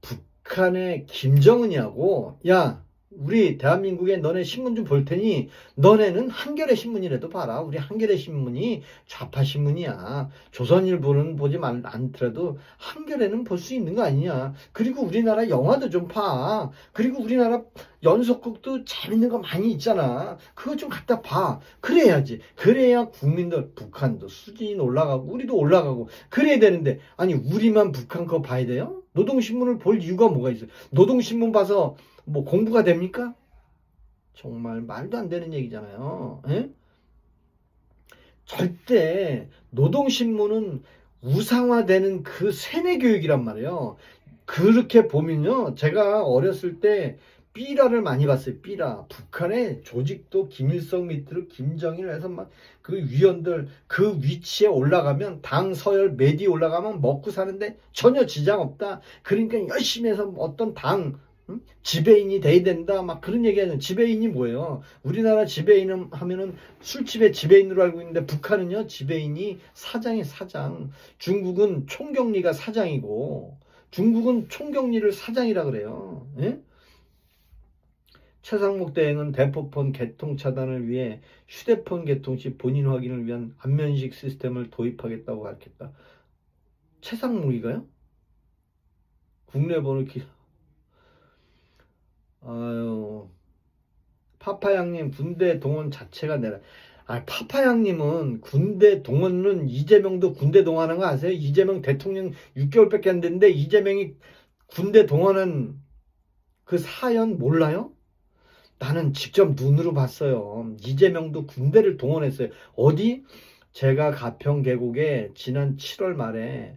북한의 김정은이하고 야 우리 대한민국에 너네 신문 좀 볼 테니 너네는 한겨레 신문이라도 봐라. 우리 한겨레 신문이 좌파 신문이야. 조선일보는 보지 않더라도 한겨레는 볼 수 있는 거 아니냐. 그리고 우리나라 영화도 좀 봐. 그리고 우리나라 연속극도 재밌는 거 많이 있잖아. 그거 좀 갖다 봐. 그래야지. 그래야 국민들 북한도 수준이 올라가고 우리도 올라가고 그래야 되는데 아니 우리만 북한 거 봐야 돼요? 노동신문을 볼 이유가 뭐가 있어요? 노동신문 봐서 뭐 공부가 됩니까? 정말 말도 안 되는 얘기잖아요. 에? 절대 노동신문은 우상화되는 그 세뇌교육이란 말이에요. 그렇게 보면요. 제가 어렸을 때 삐라를 많이 봤어요. 삐라. 북한의 조직도 김일성 밑으로 김정일 해서 막 그 위원들 그 위치에 올라가면 당 서열 메디 올라가면 먹고 사는데 전혀 지장 없다. 그러니까 열심히 해서 어떤 당 지배인이 돼야 된다 막 그런 얘기하는 지배인이 뭐예요? 우리나라 지배인은 하면은 술집의 지배인으로 알고 있는데 북한은요 지배인이 사장이 사장. 중국은 총경리가 사장이고 중국은 총경리를 사장이라 그래요. 예? 최상목 대행은 대포폰 개통 차단을 위해 휴대폰 개통 시 본인 확인을 위한 안면식 시스템을 도입하겠다고 밝혔다. 최상목이가요? 국내 번호 기 아유 파파양님 군대 동원 자체가 내라. 아 파파양님은 군대 동원은 이재명도 군대 동원하는 거 아세요? 이재명 대통령 6개월밖에 안 됐는데 이재명이 군대 동원한 그 사연 몰라요? 나는 직접 눈으로 봤어요. 이재명도 군대를 동원했어요. 어디? 제가 가평 계곡에 지난 7월 말에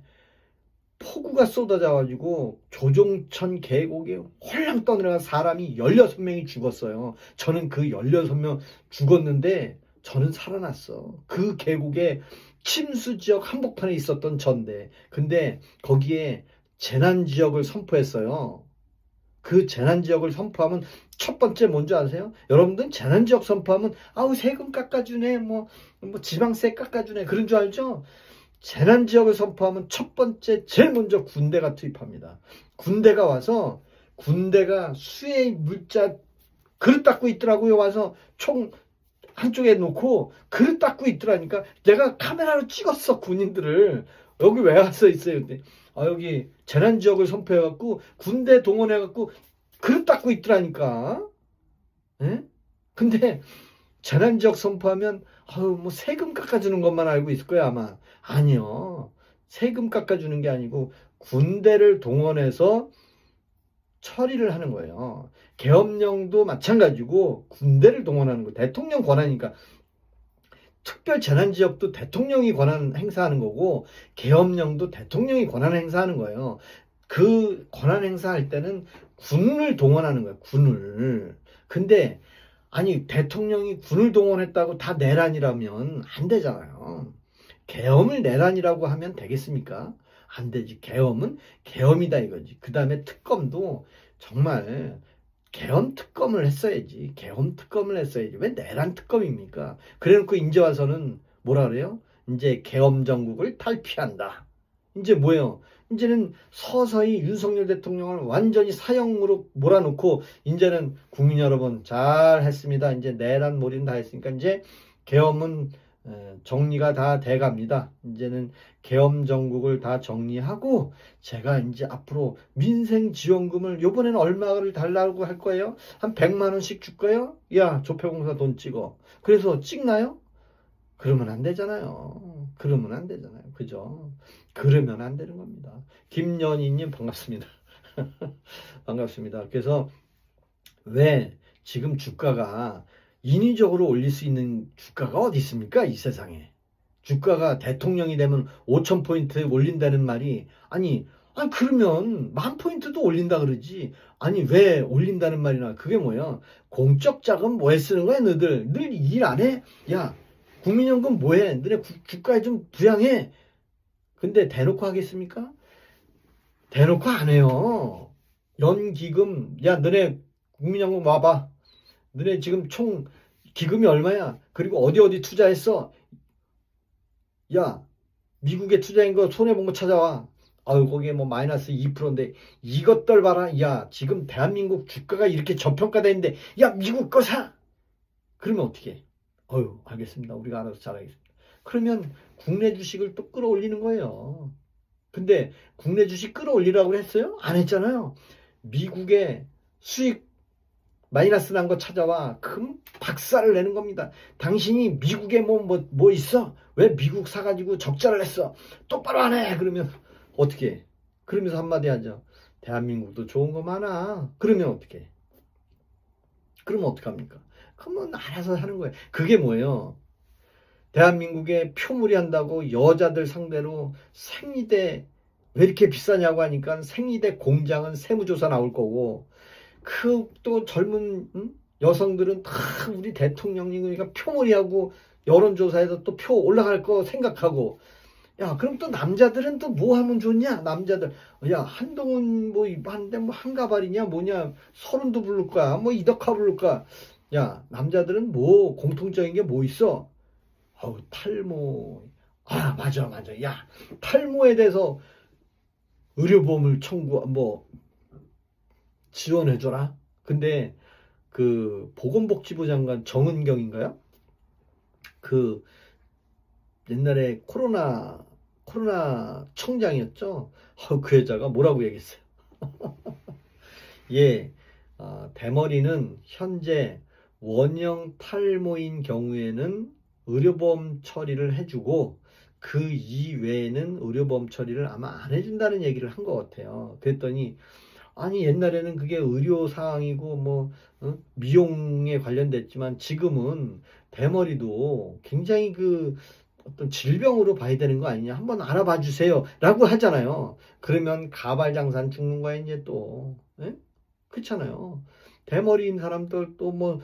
폭우가 쏟아져가지고 조종천 계곡에 홀랑 떠내려간 사람이 16명이 죽었어요. 저는 그 16명 죽었는데 저는 살아났어. 그 계곡에 침수지역 한복판에 있었던 전대. 근데 거기에 재난지역을 선포했어요. 그 재난지역을 선포하면 첫 번째 뭔지 아세요? 여러분들 재난지역 선포하면 아우 세금 깎아주네 뭐 지방세 깎아주네 그런 줄 알죠? 재난지역을 선포하면 첫 번째 제일 먼저 군대가 투입합니다. 군대가 와서 군대가 수해 물자 그릇 닦고 있더라고요. 와서 총 한쪽에 놓고 그릇 닦고 있더라니까. 내가 카메라로 찍었어 군인들을. 여기 왜 와서 있어요? 근데 여기 재난지역을 선포해갖고 군대 동원해갖고 그릇 닦고 있더라니까. 예? 근데 재난지역 선포하면 뭐 세금 깎아주는 것만 알고 있을 거야 아마. 아니요. 세금 깎아주는 게 아니고 군대를 동원해서 처리를 하는 거예요. 계엄령도 마찬가지고 군대를 동원하는 거. 대통령 권한이니까. 특별 재난지역도 대통령이 권한 행사하는 거고 계엄령도 대통령이 권한 행사하는 거예요. 그 권한 행사할 때는 군을 동원하는 거예요. 군을. 근데 아니 대통령이 군을 동원했다고 다 내란이라면 안 되잖아요. 계엄을 내란이라고 하면 되겠습니까? 안 되지. 계엄은 계엄이다 이거지. 그 다음에 특검도 정말 계엄 특검을 했어야지. 계엄 특검을 했어야지. 왜 내란 특검입니까? 그래놓고 이제 와서는 뭐라 그래요? 이제 계엄 정국을 탈피한다. 이제 뭐예요? 이제는 서서히 윤석열 대통령을 완전히 사형으로 몰아놓고 이제는 국민 여러분 잘 했습니다. 이제 내란 몰이는 다 했으니까 이제 계엄은 정리가 다 돼갑니다. 이제는 계엄 정국을 다 정리하고 제가 이제 앞으로 민생지원금을 요번에는 얼마를 달라고 할 거예요? 한 100만 원씩 줄 거예요? 야 조폐공사 돈 찍어. 그래서 찍나요? 그러면 안 되잖아요. 그러면 안 되잖아요. 그죠? 그러면 안 되는 겁니다. 김연희님 반갑습니다. 반갑습니다. 그래서 왜 지금 주가가 인위적으로 올릴 수 있는 주가가 어디 있습니까? 이 세상에. 주가가 대통령이 되면 5,000포인트 올린다는 말이 아니 그러면 10,000포인트도 올린다 그러지. 아니 왜 올린다는 말이나 그게 뭐야? 공적 자금 뭐에 쓰는 거야 너희들? 늘 일 안 해? 야 국민연금 뭐해? 너네 주가에 좀 부양해. 근데 대놓고 하겠습니까? 대놓고 안 해요. 연기금 야 너네 국민연금 와봐. 너네 지금 총 기금이 얼마야? 그리고 어디 투자했어? 야 미국에 투자한 거 손해본 거 찾아와. 거기에 뭐 마이너스 2%인데 이것들 봐라. 야 지금 대한민국 주가가 이렇게 저평가돼 있는데 야 미국 거 사. 그러면 어떻게 해? 알겠습니다. 우리가 알아서 잘하겠습니다. 그러면 국내 주식을 또 끌어올리는 거예요. 근데 국내 주식 끌어올리라고 했어요? 안 했잖아요. 미국의 수익 마이너스 난 거 찾아와. 큰 박살을 내는 겁니다. 당신이 미국에 뭐 있어? 왜 미국 사가지고 적자를 냈어? 똑바로 안 해. 그러면 어떻게 해? 그러면서 한마디 하죠. 대한민국도 좋은 거 많아. 그러면 어떻게 해? 그러면 어떡합니까? 그러면 알아서 하는 거예요. 그게 뭐예요? 대한민국에 표물이 한다고 여자들 상대로 생리대 왜 이렇게 비싸냐고 하니까 생리대 공장은 세무조사 나올 거고 또 젊은 여성들은 다 우리 대통령님 그러니까 표몰이하고 여론조사에서 또 표 올라갈 거 생각하고 야 그럼 또 남자들은 또 뭐 하면 좋냐 남자들 야 한동훈 뭐 한데 뭐 한가발이냐 뭐냐 서른도 부를 거야 뭐 이덕화 부를 거야 야 남자들은 뭐 공통적인 게 뭐 있어 탈모 맞아 야 탈모에 대해서 의료보험을 뭐 지원해줘라. 근데 그 보건복지부 장관 정은경인가요? 그 옛날에 코로나 청장이었죠. 그 여자가 뭐라고 얘기했어요? 예, 대머리는 현재 원형 탈모인 경우에는 의료보험 처리를 해주고 그 이외에는 의료보험 처리를 아마 안 해준다는 얘기를 한 것 같아요. 그랬더니 아니 옛날에는 그게 의료사항이고 뭐 미용에 관련됐지만 지금은 대머리도 굉장히 그 어떤 질병으로 봐야 되는 거 아니냐 한번 알아봐 주세요 라고 하잖아요. 그러면 가발장산 죽는 거야 이제 또 그렇잖아요. 대머리인 사람들 또 뭐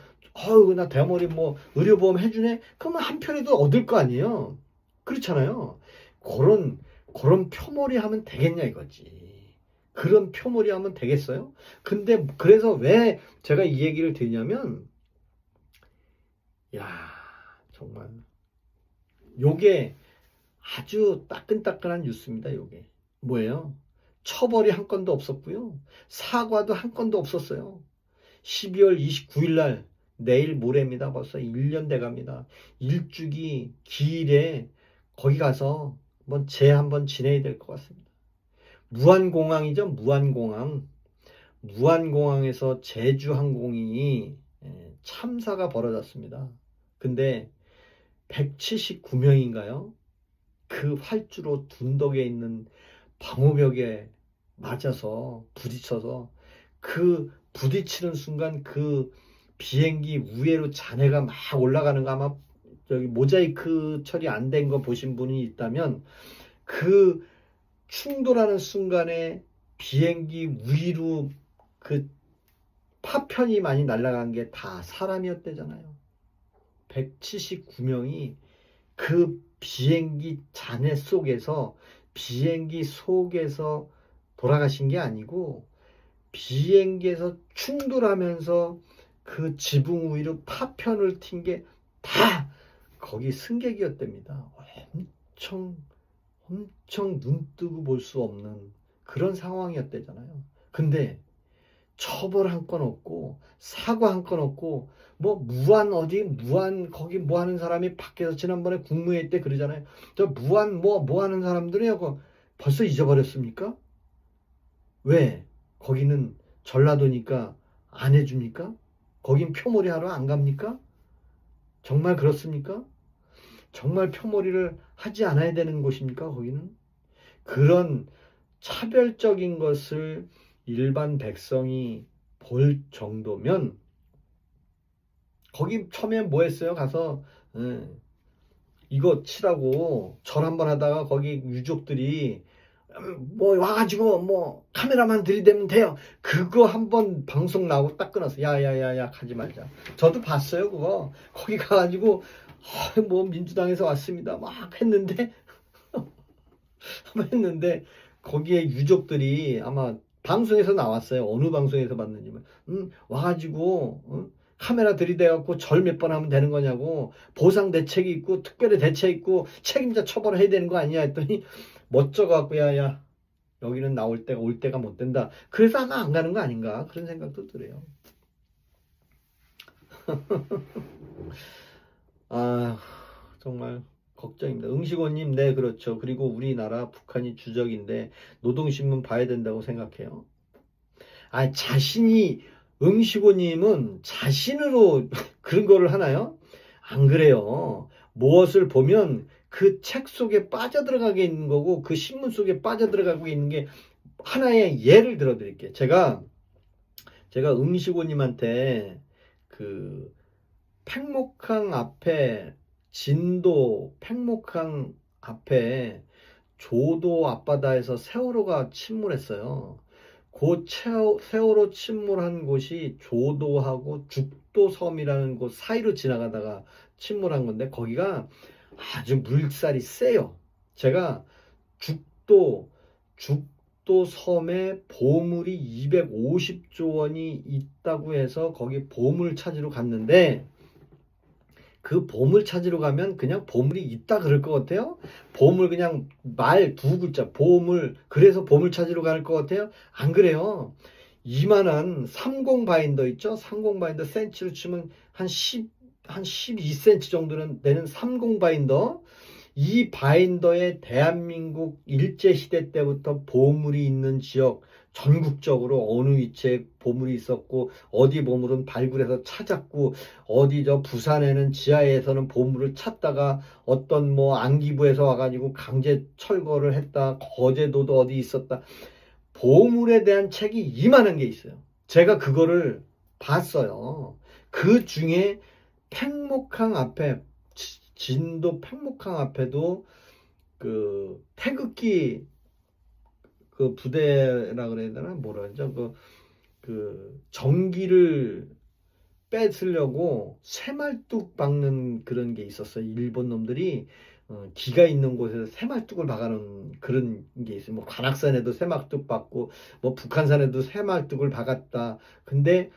나 대머리 뭐 의료보험 해주네 그러면 한편에도 얻을 거 아니에요. 그렇잖아요. 그런 표몰이 하면 되겠냐 이거지. 그런 표몰이 하면 되겠어요? 근데 그래서 왜 제가 이 얘기를 드리냐면 야 정말 요게 아주 따끈따끈한 뉴스입니다. 요게 뭐예요? 처벌이 한 건도 없었고요. 사과도 한 건도 없었어요. 12월 29일 날 내일 모레입니다. 벌써 1년 돼갑니다. 일주기 기일에 거기 가서 한번 지내야 될 것 같습니다. 무안공항이죠. 무안공항. 무안공항에서 제주항공이 참사가 벌어졌습니다. 근데 179명인가요? 그 활주로 둔덕에 있는 방호벽에 맞아서 부딪혀서 그 부딪히는 순간 그 비행기 위에로 잔해가 막 올라가는 거 아마 저기 모자이크 처리 안 된 거 보신 분이 있다면 그 충돌하는 순간에 비행기 위로 그 파편이 많이 날아간 게 다 사람이었대잖아요. 179명이 그 비행기 잔해 속에서 비행기 속에서 돌아가신 게 아니고 비행기에서 충돌하면서 그 지붕 위로 파편을 튄 게 다 거기 승객이었답니다. 엄청 눈 뜨고 볼 수 없는 그런 상황이었대잖아요. 근데 처벌 한 건 없고 사과 한 건 없고 뭐 무안 거기 뭐 하는 사람이 밖에서 지난번에 국무회의 때 그러잖아요. 저 무안 뭐 하는 사람들이요. 벌써 잊어버렸습니까? 왜? 거기는 전라도니까 안 해줍니까? 거긴 표몰이 하러 안 갑니까? 정말 그렇습니까? 정말 표몰이를 하지 않아야 되는 곳입니까? 거기는? 그런 차별적인 것을 일반 백성이 볼 정도면 거기 처음에 뭐 했어요? 가서 이거 치라고 절 한번 하다가 거기 유족들이 뭐 와가지고 뭐 카메라만 들이대면 돼요. 그거 한번 방송 나오고 딱 끊었어. 야야야야 가지 말자. 저도 봤어요 그거. 거기 가가지고 뭐 민주당에서 왔습니다. 막 했는데 했는데 거기에 유족들이 아마 방송에서 나왔어요. 어느 방송에서 봤는지. 와가지고 카메라 들이대갖고 절 몇 번 하면 되는 거냐고. 보상 대책이 있고 특별히 대책 있고 책임자 처벌을 해야 되는 거 아니냐 했더니 멋져갖고 야야 여기는 나올 때가 올 때가 못 된다. 그래서 아마 안 가는 거 아닌가 그런 생각도 들어요. 아 정말 걱정입니다. 응시고님, 네, 그렇죠. 그리고 우리나라 북한이 주적인데 노동신문 봐야 된다고 생각해요. 자신이 응시고님은 자신으로 그런 거를 하나요? 안 그래요. 무엇을 보면 그 책 속에 빠져들어가게 있는 거고 그 신문 속에 빠져들어가고 있는 게 하나의 예를 들어 드릴게요. 제가 응시고님한테 그 팽목항 앞에 진도 팽목항 앞에 조도 앞바다에서 세월호가 침몰했어요. 그 세월호 침몰한 곳이 조도하고 죽도섬이라는 곳 사이로 지나가다가 침몰한 건데 거기가 아주 물살이 세요. 제가 죽도섬에 보물이 250조 원이 있다고 해서 거기 보물 찾으러 갔는데 그 보물 찾으러 가면 그냥 보물이 있다 그럴 것 같아요? 보물 그냥 말 두 글자 보물 그래서 보물 찾으러 갈 것 같아요? 안 그래요. 이만한 30 바인더 있죠? 30 바인더 센치로 치면 한 12cm 정도는 되는 30 바인더. 이 바인더에 대한민국 일제시대 때부터 보물이 있는 지역 전국적으로 어느 위치에 보물이 있었고 어디 보물은 발굴해서 찾았고 어디 저 부산에는 지하에서는 보물을 찾다가 어떤 뭐 안기부에서 와가지고 강제 철거를 했다. 거제도도 어디 있었다. 보물에 대한 책이 이만한 게 있어요. 제가 그거를 봤어요. 그 중에 팽목항 앞에 진도 팽목항 앞에도 그 태극기 그 부대라 그래야 되나 뭐라 그러죠? 그 전기를 뺏으려고 새말뚝 박는 그런 게 있었어요. 일본 놈들이 기가 있는 곳에서 새말뚝을 박아놓은 그런 게 있어요. 뭐 관악산에도 새말뚝 박고 뭐 북한산에도 새말뚝을 박았다. 근데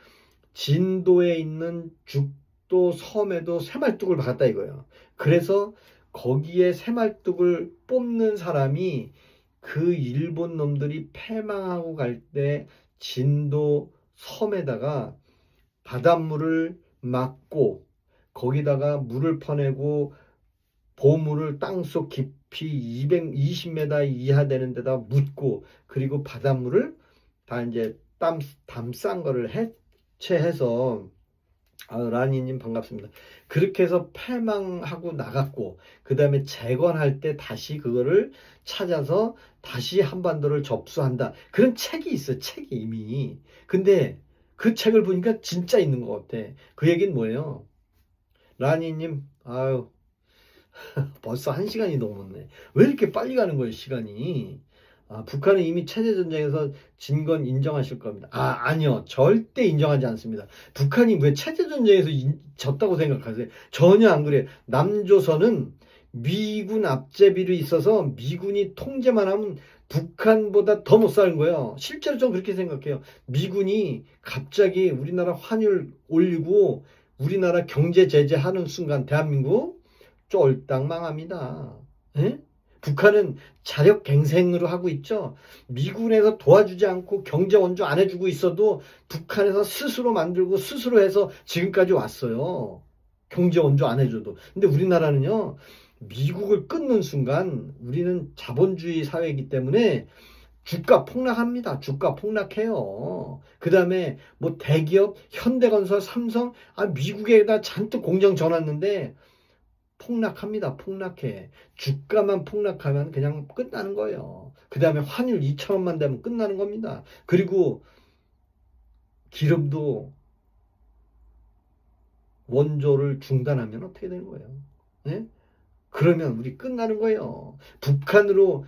진도에 있는 죽도 섬에도 새말뚝을 박았다 이거예요. 그래서 거기에 새말뚝을 뽑는 사람이 그 일본 놈들이 패망하고 갈 때 진도 섬에다가 바닷물을 막고 거기다가 물을 퍼내고 보물을 땅속 깊이 깊이 220m 이하 되는 데다 묻고, 그리고 바닷물을 다 이제 담 싼 거를 해체해서, 라니님 반갑습니다. 그렇게 해서 폐망하고 나갔고, 그 다음에 재건할 때 다시 그거를 찾아서 다시 한반도를 접수한다. 그런 책이 있어요. 책이 이미. 근데 그 책을 보니까 진짜 있는 것 같아. 그 얘기는 뭐예요? 라니님, 아유, 벌써 1시간이 넘었네. 왜 이렇게 빨리 가는 거예요, 시간이? 북한은 이미 체제전쟁에서 진 건 인정하실 겁니다. 아니요. 절대 인정하지 않습니다. 북한이 왜 체제전쟁에서 졌다고 생각하세요? 전혀 안 그래요. 남조선은 미군 앞제비로 있어서 미군이 통제만 하면 북한보다 더 못 사는 거예요. 실제로 좀 그렇게 생각해요. 미군이 갑자기 우리나라 환율 올리고 우리나라 경제 제재하는 순간 대한민국 쫄딱 망합니다. 에? 북한은 자력갱생으로 하고 있죠. 미군에서 도와주지 않고 경제 원조 안 해주고 있어도 북한에서 스스로 만들고 스스로 해서 지금까지 왔어요. 경제 원조 안 해줘도. 근데 우리나라는요, 미국을 끊는 순간 우리는 자본주의 사회이기 때문에 주가 폭락합니다. 주가 폭락해요. 그 다음에 뭐 대기업, 현대건설, 삼성, 미국에다 잔뜩 공장 전놨는데 폭락합니다. 폭락해. 주가만 폭락하면 그냥 끝나는 거예요. 그 다음에 환율 2,000원만 되면 끝나는 겁니다. 그리고 기름도 원조를 중단하면 어떻게 되는 거예요? 네? 그러면 우리 끝나는 거예요. 북한으로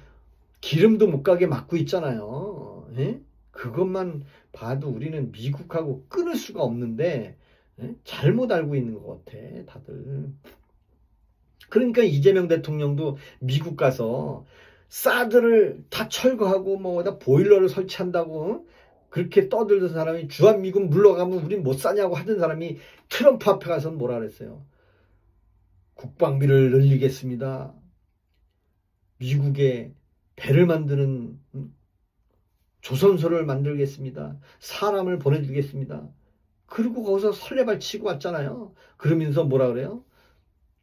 기름도 못 가게 막고 있잖아요. 네? 그것만 봐도 우리는 미국하고 끊을 수가 없는데, 네? 잘못 알고 있는 것 같아, 다들. 그러니까 이재명 대통령도 미국 가서 사드를 다 철거하고 뭐다 보일러를 설치한다고 그렇게 떠들던 사람이, 주한미군 물러가면 우린 못 사냐고 하던 사람이 트럼프 앞에 가서는 뭐라 그랬어요? 국방비를 늘리겠습니다. 미국에 배를 만드는 조선소를 만들겠습니다. 사람을 보내주겠습니다. 그리고 거기서 설레발 치고 왔잖아요. 그러면서 뭐라 그래요?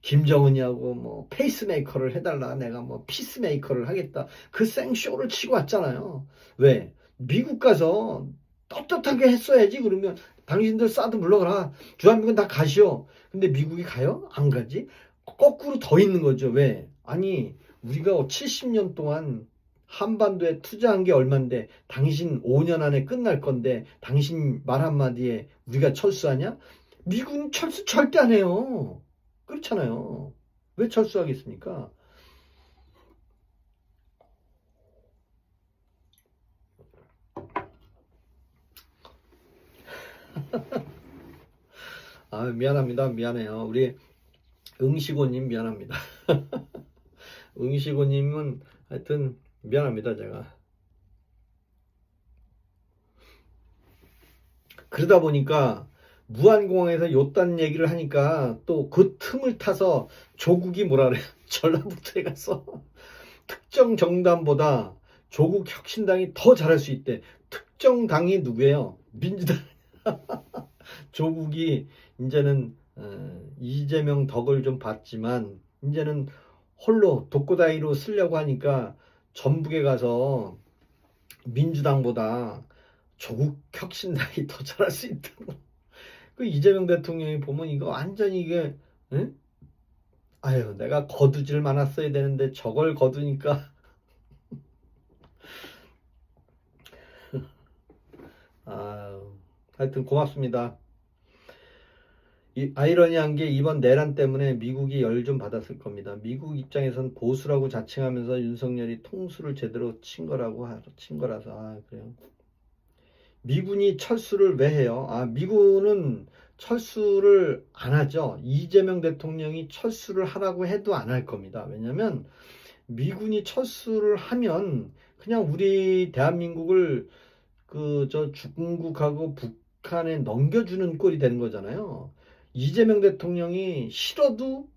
김정은이하고 뭐 페이스메이커를 해달라, 내가 뭐 피스메이커를 하겠다, 그 생쇼를 치고 왔잖아요. 왜? 미국 가서 떳떳하게 했어야지. 그러면 당신들 사드 물러가라, 주한미군 다 가시오. 근데 미국이 가요? 안 가지. 거꾸로 더 있는 거죠. 왜? 아니, 우리가 70년 동안 한반도에 투자한 게 얼만데 당신 5년 안에 끝날 건데 당신 말 한마디에 우리가 철수하냐? 미국은 철수 절대 안 해요. 그렇잖아요. 왜 철수하겠습니까? 미안합니다. 미안해요. 우리 응시고님 미안합니다. 응시고님은 하여튼 미안합니다. 제가. 그러다 보니까 무안공항에서 요딴 얘기를 하니까 또 그 틈을 타서 조국이 뭐라 그래요? 전라북도에 가서 특정 정당보다 조국 혁신당이 더 잘할 수 있대. 특정 당이 누구예요? 민주당. 조국이 이제는 이재명 덕을 좀 봤지만 이제는 홀로 독고다이로 쓰려고 하니까 전북에 가서 민주당보다 조국 혁신당이 더 잘할 수 있다고. 그 이재명 대통령이 보면 이거 완전히 이게, 응? 아유, 내가 거두질 말았어야 되는데 저걸 거두니까. 하여튼 고맙습니다. 아이러니한 게 이번 내란 때문에 미국이 열 좀 받았을 겁니다. 미국 입장에선 보수라고 자칭하면서 윤석열이 통수를 제대로 친 거라서. 그래요. 미군이 철수를 왜 해요? 미군은 철수를 안 하죠. 이재명 대통령이 철수를 하라고 해도 안 할 겁니다. 왜냐면 미군이 철수를 하면 그냥 우리 대한민국을 중국하고 북한에 넘겨주는 꼴이 되는 거잖아요. 이재명 대통령이 싫어도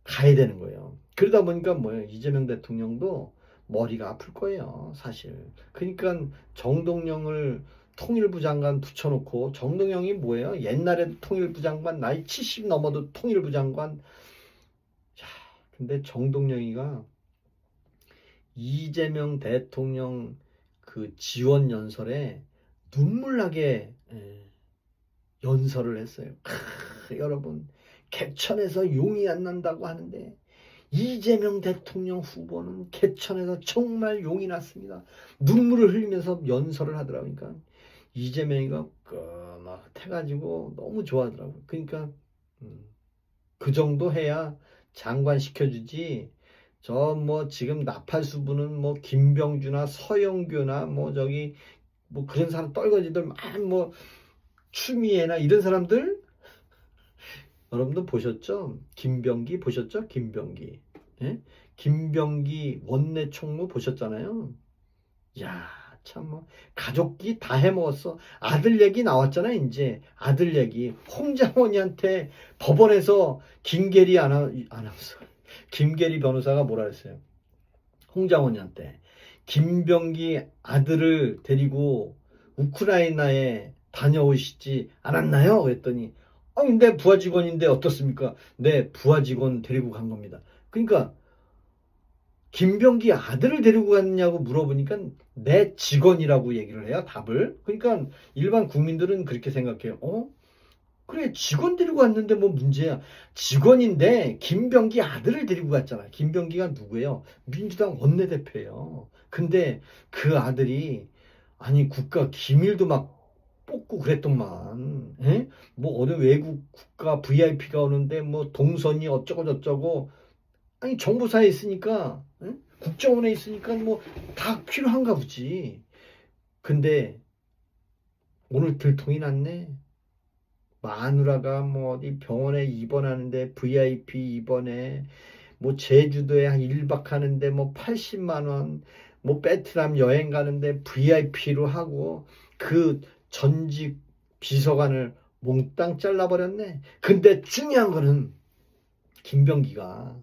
가야 되는 거예요. 그러다 보니까 뭐예요? 이재명 대통령도 머리가 아플 거예요, 사실. 그러니까 정동영을 통일부 장관 붙여놓고, 정동영이 뭐예요? 옛날에도 통일부 장관, 나이 70 넘어도 통일부 장관. 자, 근데 정동영이가 이재명 대통령 그 지원 연설에 눈물나게 연설을 했어요. 여러분, 개천에서 용이 안 난다고 하는데 이재명 대통령 후보는 개천에서 정말 용이 났습니다. 눈물을 흘리면서 연설을 하더라고요. 그러니까 이재명이가 막 해가지고 너무 좋아하더라고요. 그러니까 그 정도 해야 장관 시켜주지. 저 뭐 지금 나팔수부는 뭐 김병주나 서영교나 뭐 저기 뭐 그런 사람 떨거지들 막 뭐 추미애나 이런 사람들 여러분들 보셨죠? 김병기 보셨죠? 김병기. 예? 김병기 원내 총무 보셨잖아요. 야, 참 뭐 가족기 다 해먹었어. 아들 얘기 나왔잖아요. 이제 아들 얘기. 홍장원이한테 법원에서 김계리 아나운서 김계리 변호사가 뭐라 했어요? 홍장원이한테 김병기 아들을 데리고 우크라이나에 다녀오시지 않았나요? 그랬더니 내 부하 직원인데 어떻습니까? 네, 부하 직원 데리고 간 겁니다. 그러니까 김병기 아들을 데리고 갔냐고 물어보니까 내 직원이라고 얘기를 해요, 답을. 그러니까 일반 국민들은 그렇게 생각해요. 그래, 직원 데리고 왔는데 뭐 문제야. 직원인데 김병기 아들을 데리고 갔잖아. 김병기가 누구예요? 민주당 원내대표예요. 근데 그 아들이 아니 국가 기밀도 막 뽑고 그랬더만. 에? 뭐 어느 외국 국가 VIP가 오는데 뭐 동선이 어쩌고 저쩌고. 아니 정부사에 있으니까 에? 국정원에 있으니까 뭐 다 필요한가 보지. 근데 오늘 들통이 났네. 마누라가 뭐 어디 병원에 입원하는데 VIP 입원해. 뭐 제주도에 한 1박 하는데 뭐 80만 원. 뭐 베트남 여행 가는데 VIP로 하고 그 전직 비서관을 몽땅 잘라버렸네. 근데 중요한 거는 김병기가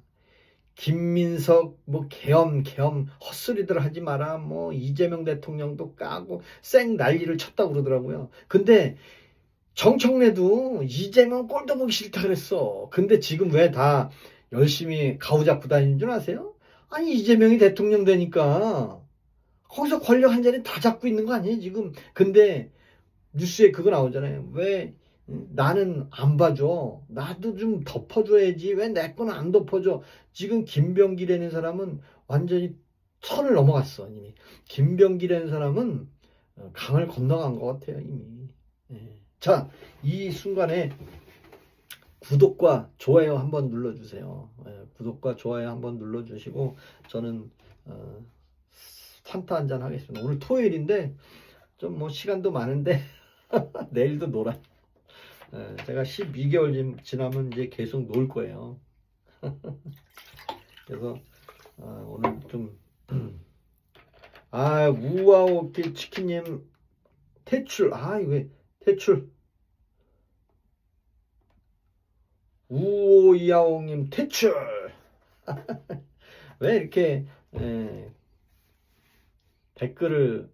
김민석 뭐 계엄 헛소리들 하지 마라. 뭐 이재명 대통령도 까고 쌩 난리를 쳤다고 그러더라고요. 근데 정청래도 이재명 꼴도 보기 싫다 그랬어. 근데 지금 왜 다 열심히 가오 잡고 다니는 줄 아세요? 아니 이재명이 대통령 되니까 거기서 권력 한 자리 다 잡고 있는 거 아니에요 지금. 근데 뉴스에 그거 나오잖아요. 왜 나는 안 봐줘. 나도 좀 덮어줘야지. 왜 내 거는 안 덮어줘. 지금 김병기라는 사람은 완전히 선을 넘어갔어 이미. 김병기라는 사람은 강을 건너간 것 같아요 이미. 예. 자, 이 순간에 구독과 좋아요 한번 눌러주세요. 예, 구독과 좋아요 한번 눌러주시고 저는 산타 한잔 하겠습니다. 오늘 토요일인데 좀 뭐 시간도 많은데 내일도 놀아. 제가 12개월 지나면 이제 계속 놀 거예요. 그래서 오늘 좀 우아오키 치킨님 퇴출. 왜 퇴출? 우오이야옹님 퇴출. 왜 이렇게 댓글을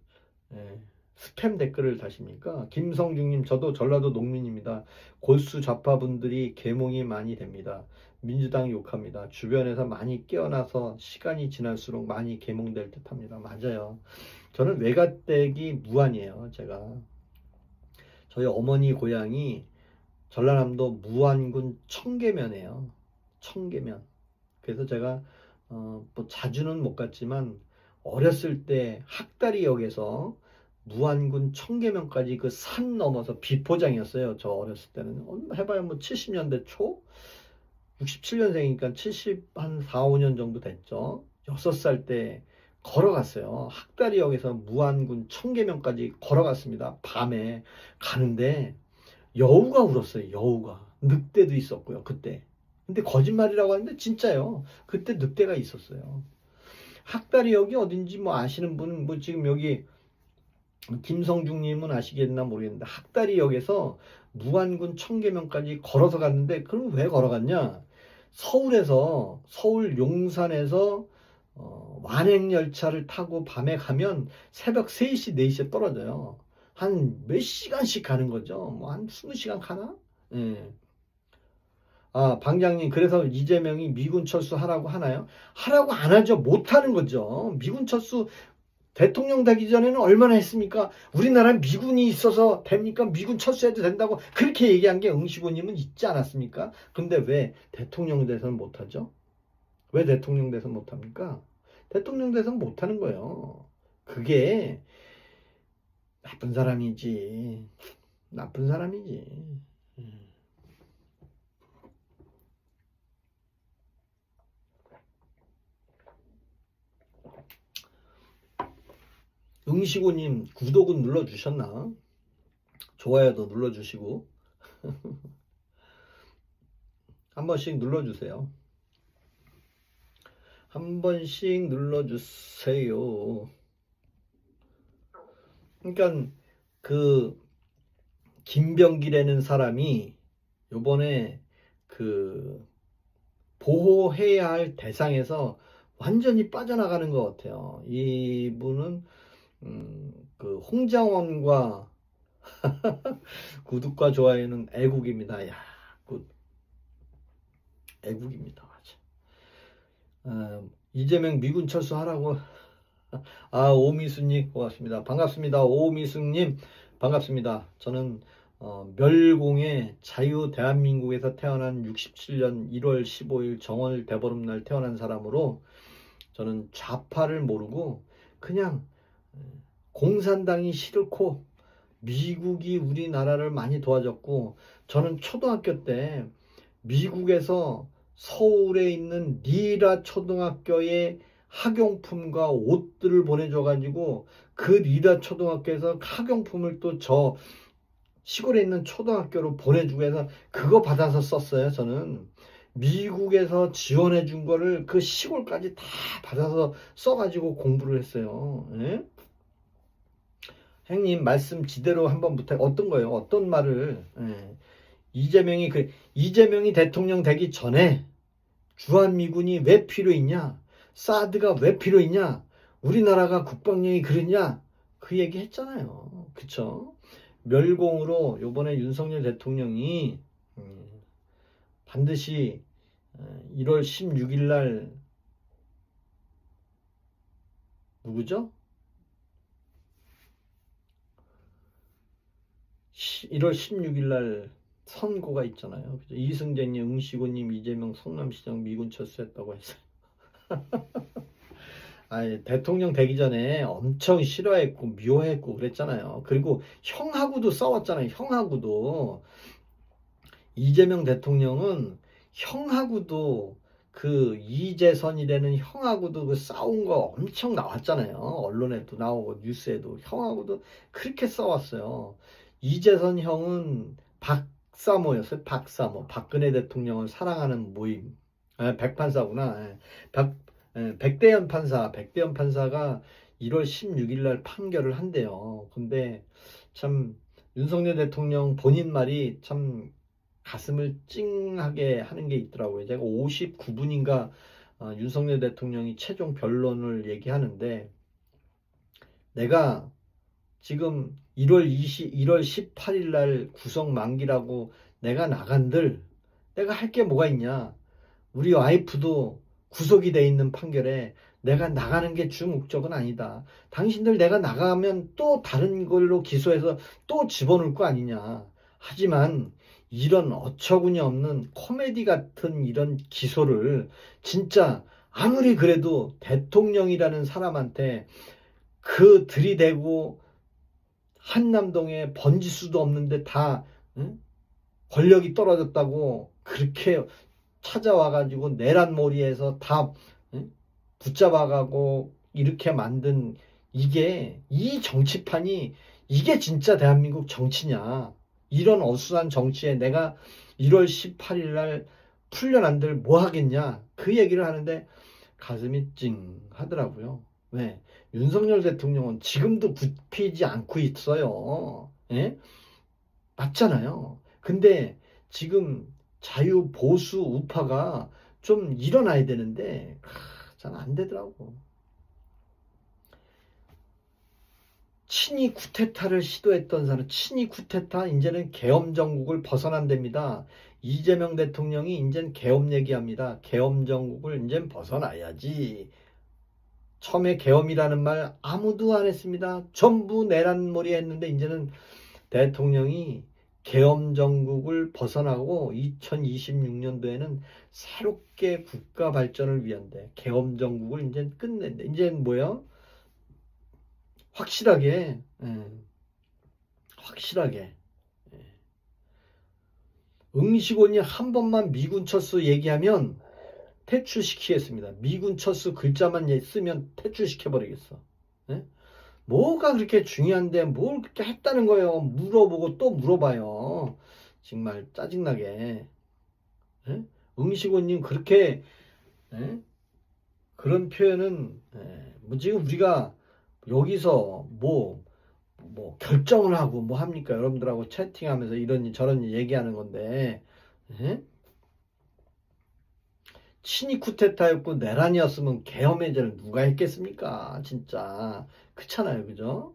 스팸 댓글을 다십니까? 김성중님, 저도 전라도 농민입니다. 골수 좌파분들이 계몽이 많이 됩니다. 민주당 욕합니다. 주변에서 많이 깨어나서 시간이 지날수록 많이 계몽될 듯합니다. 맞아요. 저는 외가댁이 무안이에요. 제가 저희 어머니 고향이 전라남도 무안군 청계면이에요. 청계면. 그래서 제가 뭐 자주는 못 갔지만 어렸을 때 학다리역에서 무안군 청계면까지 그 산 넘어서 비포장이었어요. 저 어렸을 때는 해봐야 뭐 70년대 초 67년생이니까 70한 4, 5년 정도 됐죠. 6살 때 걸어갔어요. 학다리역에서 무안군 청계면까지 걸어갔습니다. 밤에 가는데 여우가 울었어요. 여우가. 늑대도 있었고요. 그때. 근데 거짓말이라고 하는데 진짜요. 그때 늑대가 있었어요. 학다리역이 어딘지 뭐 아시는 분은 뭐 지금 여기 김성중님은 아시겠나 모르겠는데 학다리역에서 무안군 청계면까지 걸어서 갔는데 그럼 왜 걸어갔냐? 서울 용산에서 완행열차를 타고 밤에 가면 새벽 3시, 4시에 떨어져요. 한 몇 시간씩 가는 거죠. 뭐 한 20시간 가나? 예. 방장님, 그래서 이재명이 미군 철수하라고 하나요? 하라고 안 하죠. 못하는 거죠. 미군 철수 대통령 되기 전에는 얼마나 했습니까? 우리나라 미군이 있어서 됩니까? 미군 철수해도 된다고 그렇게 얘기한 게 응시구님은 있지 않았습니까? 근데 왜 대통령 돼서는 못하죠? 왜 대통령 돼서 못합니까? 대통령 돼서 못하는 거예요. 그게 나쁜 사람이지. 나쁜 사람이지. 응시구님 구독은 눌러주셨나? 좋아요도 눌러주시고 한 번씩 눌러주세요. 한 번씩 눌러주세요. 그러니까 그 김병기라는 사람이 요번에 그 보호해야 할 대상에서 완전히 빠져나가는 것 같아요. 이분은 그 홍장원과 구독과 좋아요는 애국입니다. 야, 애국입니다. 맞아. 이재명 미군 철수하라고. 오미수님 고맙습니다. 반갑습니다. 오미수님 반갑습니다. 저는 멸공의 자유 대한민국에서 태어난 67년 1월 15일 정월 대보름날 태어난 사람으로 저는 좌파를 모르고 그냥 공산당이 싫고 미국이 우리나라를 많이 도와줬고, 저는 초등학교 때 미국에서 서울에 있는 리라 초등학교에 학용품과 옷들을 보내줘가지고 그 리라 초등학교에서 학용품을 또 저 시골에 있는 초등학교로 보내주고 해서 그거 받아서 썼어요. 저는 미국에서 지원해 준 거를 그 시골까지 다 받아서 써가지고 공부를 했어요. 예? 형님 말씀 지대로 한번 부탁. 어떤 거예요? 어떤 말을? 예. 이재명이 대통령 되기 전에 주한미군이 왜 필요 있냐? 사드가 왜 필요 있냐? 우리나라가 국방력이 그랬냐? 그 얘기 했잖아요. 그쵸? 멸공으로 요번에 윤석열 대통령이 반드시 1월 16일 날 누구죠? 1월 16일 날 선고가 있잖아요. 그죠? 이승재님, 응시구님, 이재명 성남시장 미군 철수했다고 했어요. 대통령 되기 전에 엄청 싫어했고 미워했고 그랬잖아요. 그리고 형하고도 싸웠잖아요. 형하고도. 이재명 대통령은 형하고도 그 이재선이라는 형하고도 그 싸운 거 엄청 나왔잖아요. 언론에도 나오고 뉴스에도 형하고도 그렇게 싸웠어요. 이재선 형은 박사모였어요. 박사모. 박근혜 대통령을 사랑하는 모임. 백판사구나. 백대현 판사가 1월 16일 날 판결을 한대요. 근데 참 윤석열 대통령 본인 말이 참 가슴을 찡하게 하는 게 있더라고요. 제가 59분인가 윤석열 대통령이 최종 변론을 얘기하는데, 내가 지금 1월 18일 날 구속 만기라고 내가 나간들 내가 할 게 뭐가 있냐. 우리 와이프도 구속이 돼 있는 판결에 내가 나가는 게 주 목적은 아니다. 당신들 내가 나가면 또 다른 걸로 기소해서 또 집어넣을 거 아니냐. 하지만 이런 어처구니 없는 코미디 같은 이런 기소를 진짜 아무리 그래도 대통령이라는 사람한테 그 들이대고 한남동에 번지수도 없는데 다 권력이 떨어졌다고 그렇게 찾아와가지고 내란몰이에서 다 붙잡아가고 이렇게 만든 이 정치판이 이게 진짜 대한민국 정치냐. 이런 어수선한 정치에 내가 1월 18일 날 풀려난들 뭐 하겠냐. 그 얘기를 하는데 가슴이 찡 하더라고요. 왜? 윤석열 대통령은 지금도 굽히지 않고 있어요. 예? 맞잖아요. 근데 지금 자유 보수 우파가 좀 일어나야 되는데 잘 안 되더라고. 친이 쿠데타를 시도했던 사람, 친이 쿠데타, 이제는 계엄 정국을 벗어난답니다. 이재명 대통령이 이제는 계엄 얘기합니다. 계엄 정국을 이제는 벗어나야지. 처음에 계엄이라는 말 아무도 안 했습니다. 전부 내란몰이 했는데 이제는 대통령이 계엄 정국을 벗어나고 2026년도에는 새롭게 국가 발전을 위한데 계엄 정국을 이제 끝낸대. 이제는 뭐야? 확실하게, 확실하게. 응시곤이 한 번만 미군 철수 얘기하면 퇴출시키겠습니다. 미군 철수 글자만 쓰면 퇴출시켜버리겠어. 예? 뭐가 그렇게 중요한데 뭘 그렇게 했다는 거예요. 물어보고 또 물어봐요. 정말 짜증나게. 예? 응시곤님 그렇게 그런 표현은 뭐 지금 우리가 여기서 뭐 결정을 하고 뭐 합니까? 여러분들하고 채팅하면서 이런 저런 얘기하는 건데 친이 쿠데타였고 내란이었으면 계엄 해제를 누가 했겠습니까? 진짜 그렇잖아요, 그죠?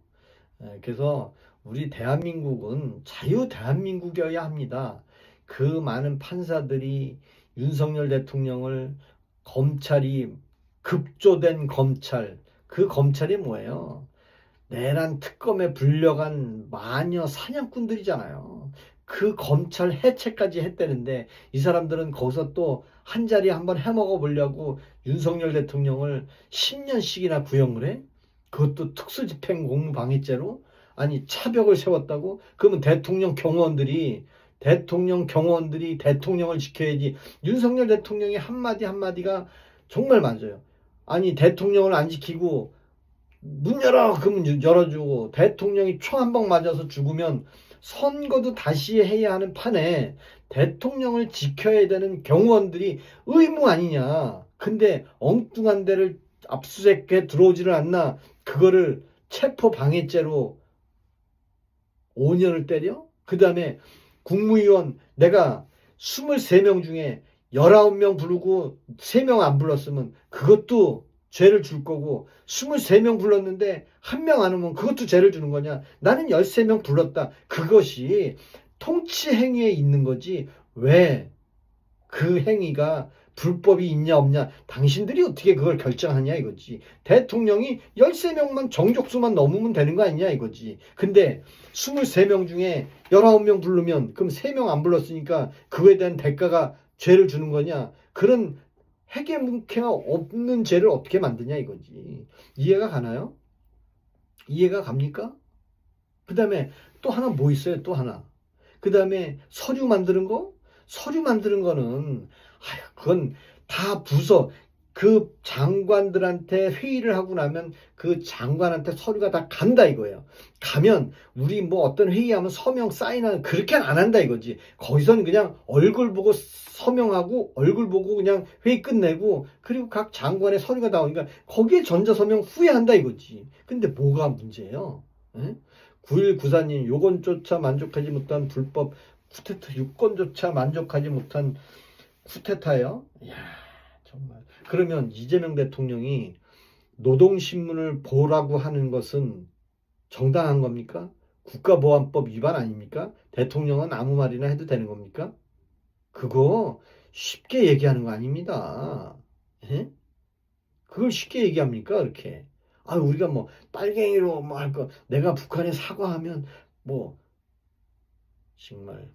그래서 우리 대한민국은 자유 대한민국이어야 합니다. 그 많은 판사들이 윤석열 대통령을 검찰이 급조된 검찰, 그 검찰이 뭐예요? 내란 특검에 불려간 마녀 사냥꾼들이잖아요. 그 검찰 해체까지 했다는데 이 사람들은 거기서 또 한 자리 한번 해먹어 보려고 윤석열 대통령을 10년씩이나 구형을 해? 그것도 특수집행 공무방해죄로? 아니 차벽을 세웠다고? 그러면 대통령 경호원들이 대통령을 지켜야지. 윤석열 대통령의 한마디 한마디가 정말 맞아요. 아니 대통령을 안 지키고 문 열어! 그러면 열어주고 대통령이 총 한 방 맞아서 죽으면 선거도 다시 해야 하는 판에 대통령을 지켜야 되는 경호원들이 의무 아니냐. 근데 엉뚱한 데를 압수수색해 들어오지를 않나. 그거를 체포방해죄로 5년을 때려? 그 다음에 국무위원 내가 23명 중에 19명 부르고 3명 안 불렀으면 그것도 죄를 줄 거고 23명 불렀는데 1명 안 오면 그것도 죄를 주는 거냐. 나는 13명 불렀다. 그것이 통치 행위에 있는 거지 왜 그 행위가 불법이 있냐 없냐 당신들이 어떻게 그걸 결정하냐 이거지. 대통령이 13명만 정족수만 넘으면 되는 거 아니냐 이거지. 근데 23명 중에 19명 부르면 그럼 3명 안 불렀으니까 그거에 대한 대가가 죄를 주는 거냐. 그런 해계문케가 없는 죄를 어떻게 만드냐 이거지. 이해가 가나요? 이해가 갑니까? 그 다음에 또 하나 뭐 있어요? 또 하나. 그 다음에 서류 만드는 거? 서류 만드는 거는 그건 다 부서 그 장관들한테 회의를 하고 나면 그 장관한테 서류가 다 간다 이거예요. 가면 우리 뭐 어떤 회의하면 서명 사인하는 그렇게 안 한다 이거지. 거기서는 그냥 얼굴 보고 서명하고 얼굴 보고 그냥 회의 끝내고 그리고 각 장관의 서류가 나오니까 거기에 전자서명 후회한다 이거지. 근데 뭐가 문제예요? 9194님 요건조차 만족하지 못한 불법 쿠데타 유권조차 만족하지 못한 쿠데타예요? 이야 정말. 그러면 이재명 대통령이 노동신문을 보라고 하는 것은 정당한 겁니까? 국가보안법 위반 아닙니까? 대통령은 아무 말이나 해도 되는 겁니까? 그거 쉽게 얘기하는 거 아닙니다. 에? 그걸 쉽게 얘기합니까? 그렇게. 우리가 뭐 빨갱이로 뭐 할 거 내가 북한에 사과하면 뭐 정말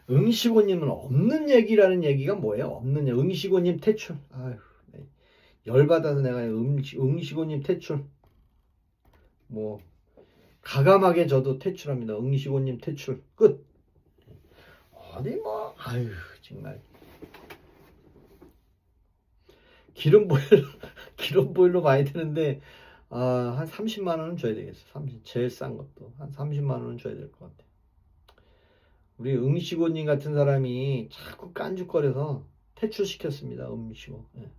응시고님은 없는 얘기라는 얘기가 뭐예요? 없는 얘기. 응시고님 퇴출. 아휴, 네. 열받아서 내가 응시고님 퇴출. 뭐 가감하게 저도 퇴출합니다. 응시고님 퇴출. 끝. 어디 뭐 아휴 정말 기름보일러 많이 드는데 한 30만 원은 줘야 되겠어. 제일 싼 것도 한 30만 원은 줘야 될 것 같아. 우리 응시고님 같은 사람이 자꾸 깐죽거려서 퇴출시켰습니다. 응시고. 네.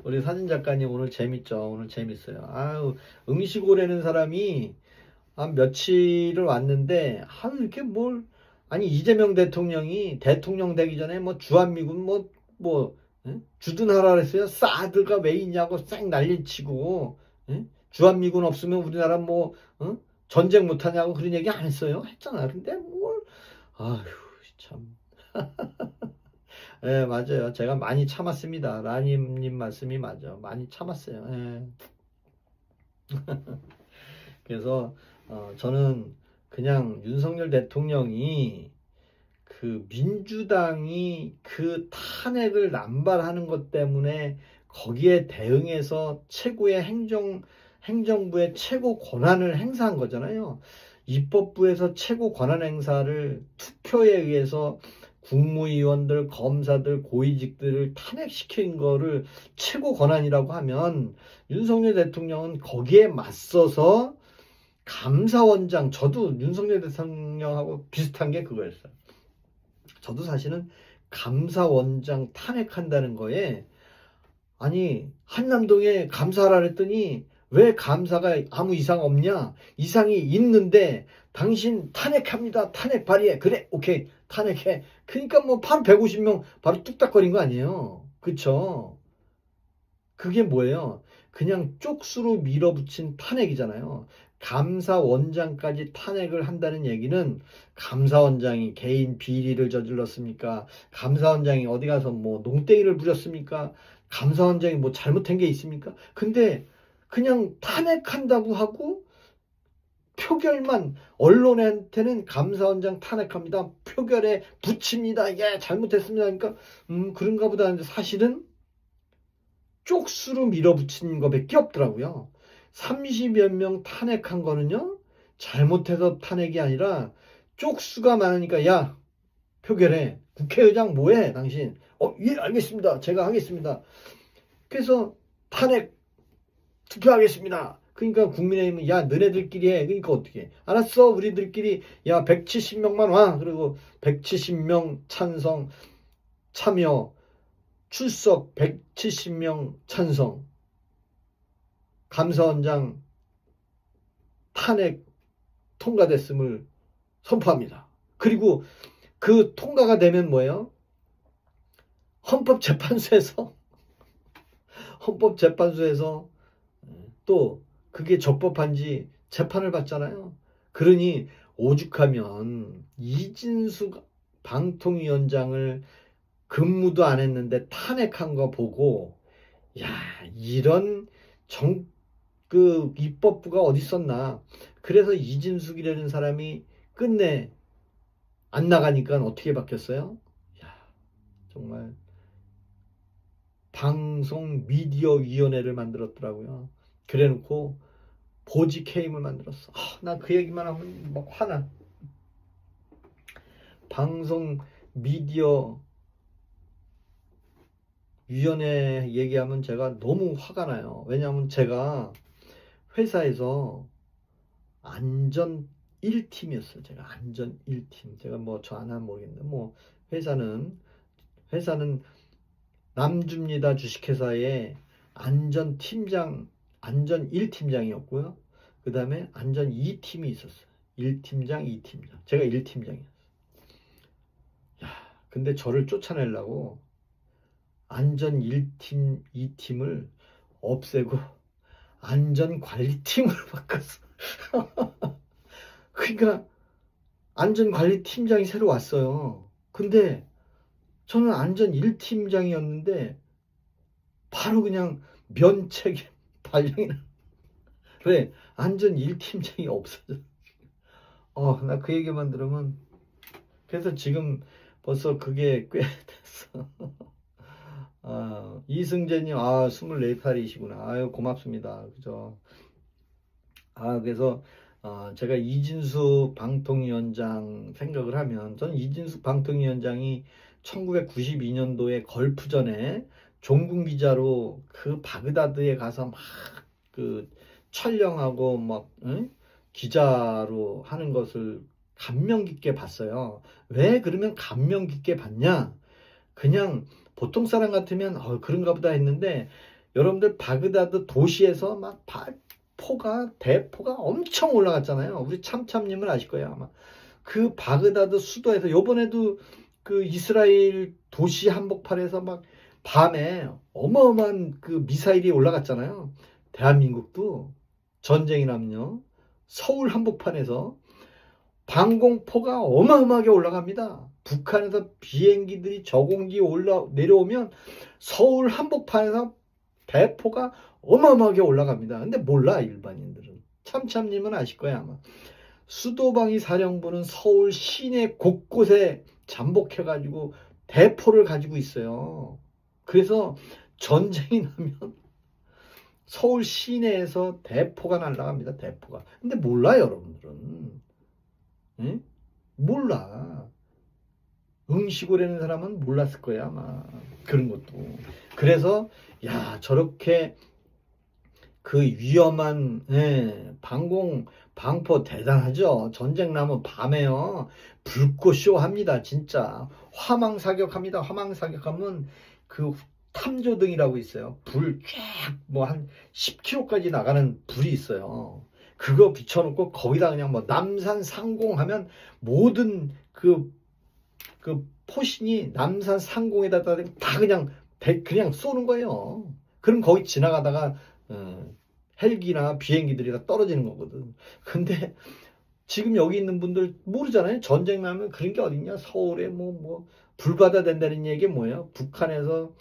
우리 사진 작가님 오늘 재밌죠? 오늘 재밌어요. 응시고라는 사람이 한 며칠을 왔는데 이렇게 뭘 아니 이재명 대통령이 대통령 되기 전에 뭐 주한미군 주둔하라 그랬어요. 사드가 왜 있냐고 싹 난리치고, 예? 주한미군 없으면 우리나라 전쟁 못하냐고 그런 얘기 안 했어요. 했잖아. 근데 아휴 참. 예, 맞아요. 제가 많이 참았습니다. 라님님 말씀이 맞아. 많이 참았어요. 예. 그래서 저는 그냥 윤석열 대통령이 그 민주당이 그 탄핵을 남발하는 것 때문에 거기에 대응해서 최고의 행정부의 최고 권한을 행사한 거잖아요. 입법부에서 최고 권한 행사를 투표에 의해서 국무위원들, 검사들, 고위직들을 탄핵시킨 거를 최고 권한이라고 하면 윤석열 대통령은 거기에 맞서서 감사원장, 저도 윤석열 대통령하고 비슷한 게 그거였어요. 저도 사실은 감사원장 탄핵한다는 거에 아니 한남동에 감사하라 했더니 왜 감사가 아무 이상 없냐? 이상이 있는데 당신 탄핵합니다. 탄핵 발의해. 그래 오케이 탄핵해. 그러니까 바로 150명 바로 뚝딱거린 거 아니에요. 그쵸? 그게 뭐예요? 그냥 쪽수로 밀어붙인 탄핵이잖아요. 감사원장까지 탄핵을 한다는 얘기는 감사원장이 개인 비리를 저질렀습니까? 감사원장이 어디 가서 농땡이를 부렸습니까? 감사원장이 잘못한 게 있습니까? 근데 그냥 탄핵한다고 하고 표결만 언론한테는 감사원장 탄핵합니다. 표결에 붙입니다. 예, 잘못했습니다. 그러니까 그런가 보다 하는데 사실은 쪽수로 밀어붙인 것밖에 없더라고요. 30여 명 탄핵한 거는요. 잘못해서 탄핵이 아니라 쪽수가 많으니까 야 표결해. 국회의장 뭐해 당신. 예 알겠습니다. 제가 하겠습니다. 그래서 탄핵 투표하겠습니다. 그러니까 국민의힘은 야 너네들끼리 해. 그러니까 어떻게 해? 알았어 우리들끼리 야 170명만 와. 그리고 170명 찬성 참여 출석 170명 찬성 감사원장 탄핵 통과됐음을 선포합니다. 그리고 그 통과가 되면 뭐예요? 헌법재판소에서 또 그게 적법한지 재판을 받잖아요. 그러니 오죽하면 이진숙 방통위원장을 근무도 안 했는데 탄핵한 거 보고 야 이런 입법부가 어디 있었나. 그래서 이진숙이라는 사람이 끝내 안 나가니까 어떻게 바뀌었어요? 야 정말 방송미디어위원회를 만들었더라고요. 그래놓고 보직 해임을 만들었어. 나 그 얘기만 하면 막 화나. 방송미디어 위원회 얘기하면 제가 너무 화가 나요. 왜냐하면 제가 회사에서 안전 1팀이었어요. 제가 안전 1팀. 제가 저 하나 모르겠는데 회사는 남줍니다 주식회사의 안전 1팀장이었고요. 그 다음에 안전 2팀이 있었어요. 1팀장, 2팀장. 제가 1팀장이었어요. 근데 저를 쫓아내려고 안전 1팀, 2팀을 없애고 안전관리팀으로 바꿨어. 그러니까 안전관리팀장이 새로 왔어요. 근데 저는 안전 1팀장이었는데 바로 그냥 면책 발령이 나. 왜? 안전 1팀장이 없어져. 나 그 얘기만 들으면 그래서 지금 벌써 그게 꽤 됐어. 이승재님, 24살이시구나. 아유, 고맙습니다. 그죠. 그래서, 제가 이진숙 방통위원장 생각을 하면, 저는 이진숙 방통위원장이 1992년도에 걸프전에 종군 기자로 그 바그다드에 가서 막 촬영하고 기자로 하는 것을 감명 깊게 봤어요. 왜 그러면 감명 깊게 봤냐? 그냥 보통 사람 같으면 그런가 보다 했는데 여러분들 바그다드 도시에서 막 대포가 엄청 올라갔잖아요. 우리 참참님을 아실 거예요 아마. 그 바그다드 수도에서 요번에도 그 이스라엘 도시 한복판에서 막 밤에 어마어마한 그 미사일이 올라갔잖아요. 대한민국도 전쟁이 나면요. 서울 한복판에서 방공포가 어마어마하게 올라갑니다. 북한에서 비행기들이 저공기 내려오면 서울 한복판에서 대포가 어마어마하게 올라갑니다. 근데 몰라 일반인들은. 참참님은 아실 거야 아마. 수도방위 사령부는 서울 시내 곳곳에 잠복해가지고 대포를 가지고 있어요. 그래서 전쟁이 나면 서울 시내에서 대포가 날아갑니다. 대포가. 근데 몰라요 여러분들은. 응? 몰라. 응시고라는 사람은 몰랐을 거야 아마. 그런 것도. 그래서 야 저렇게 그 위험한 방포 대단하죠. 전쟁 나면 밤에요 불꽃쇼 합니다. 진짜 화망사격합니다. 화망사격하면 그 탐조등이라고 있어요. 불 쫙 뭐 한 10km까지 나가는 불이 있어요. 그거 비춰놓고 거기다 그냥 뭐 남산 상공하면 모든 그 포신이 남산 상공에다 다 그냥 쏘는 거예요. 그럼 거기 지나가다가 헬기나 비행기들이 다 떨어지는 거거든. 근데 지금 여기 있는 분들 모르잖아요. 전쟁 나면 그런 게 어딨냐. 서울에 뭐 불바다 된다는 얘기 뭐예요. 북한에서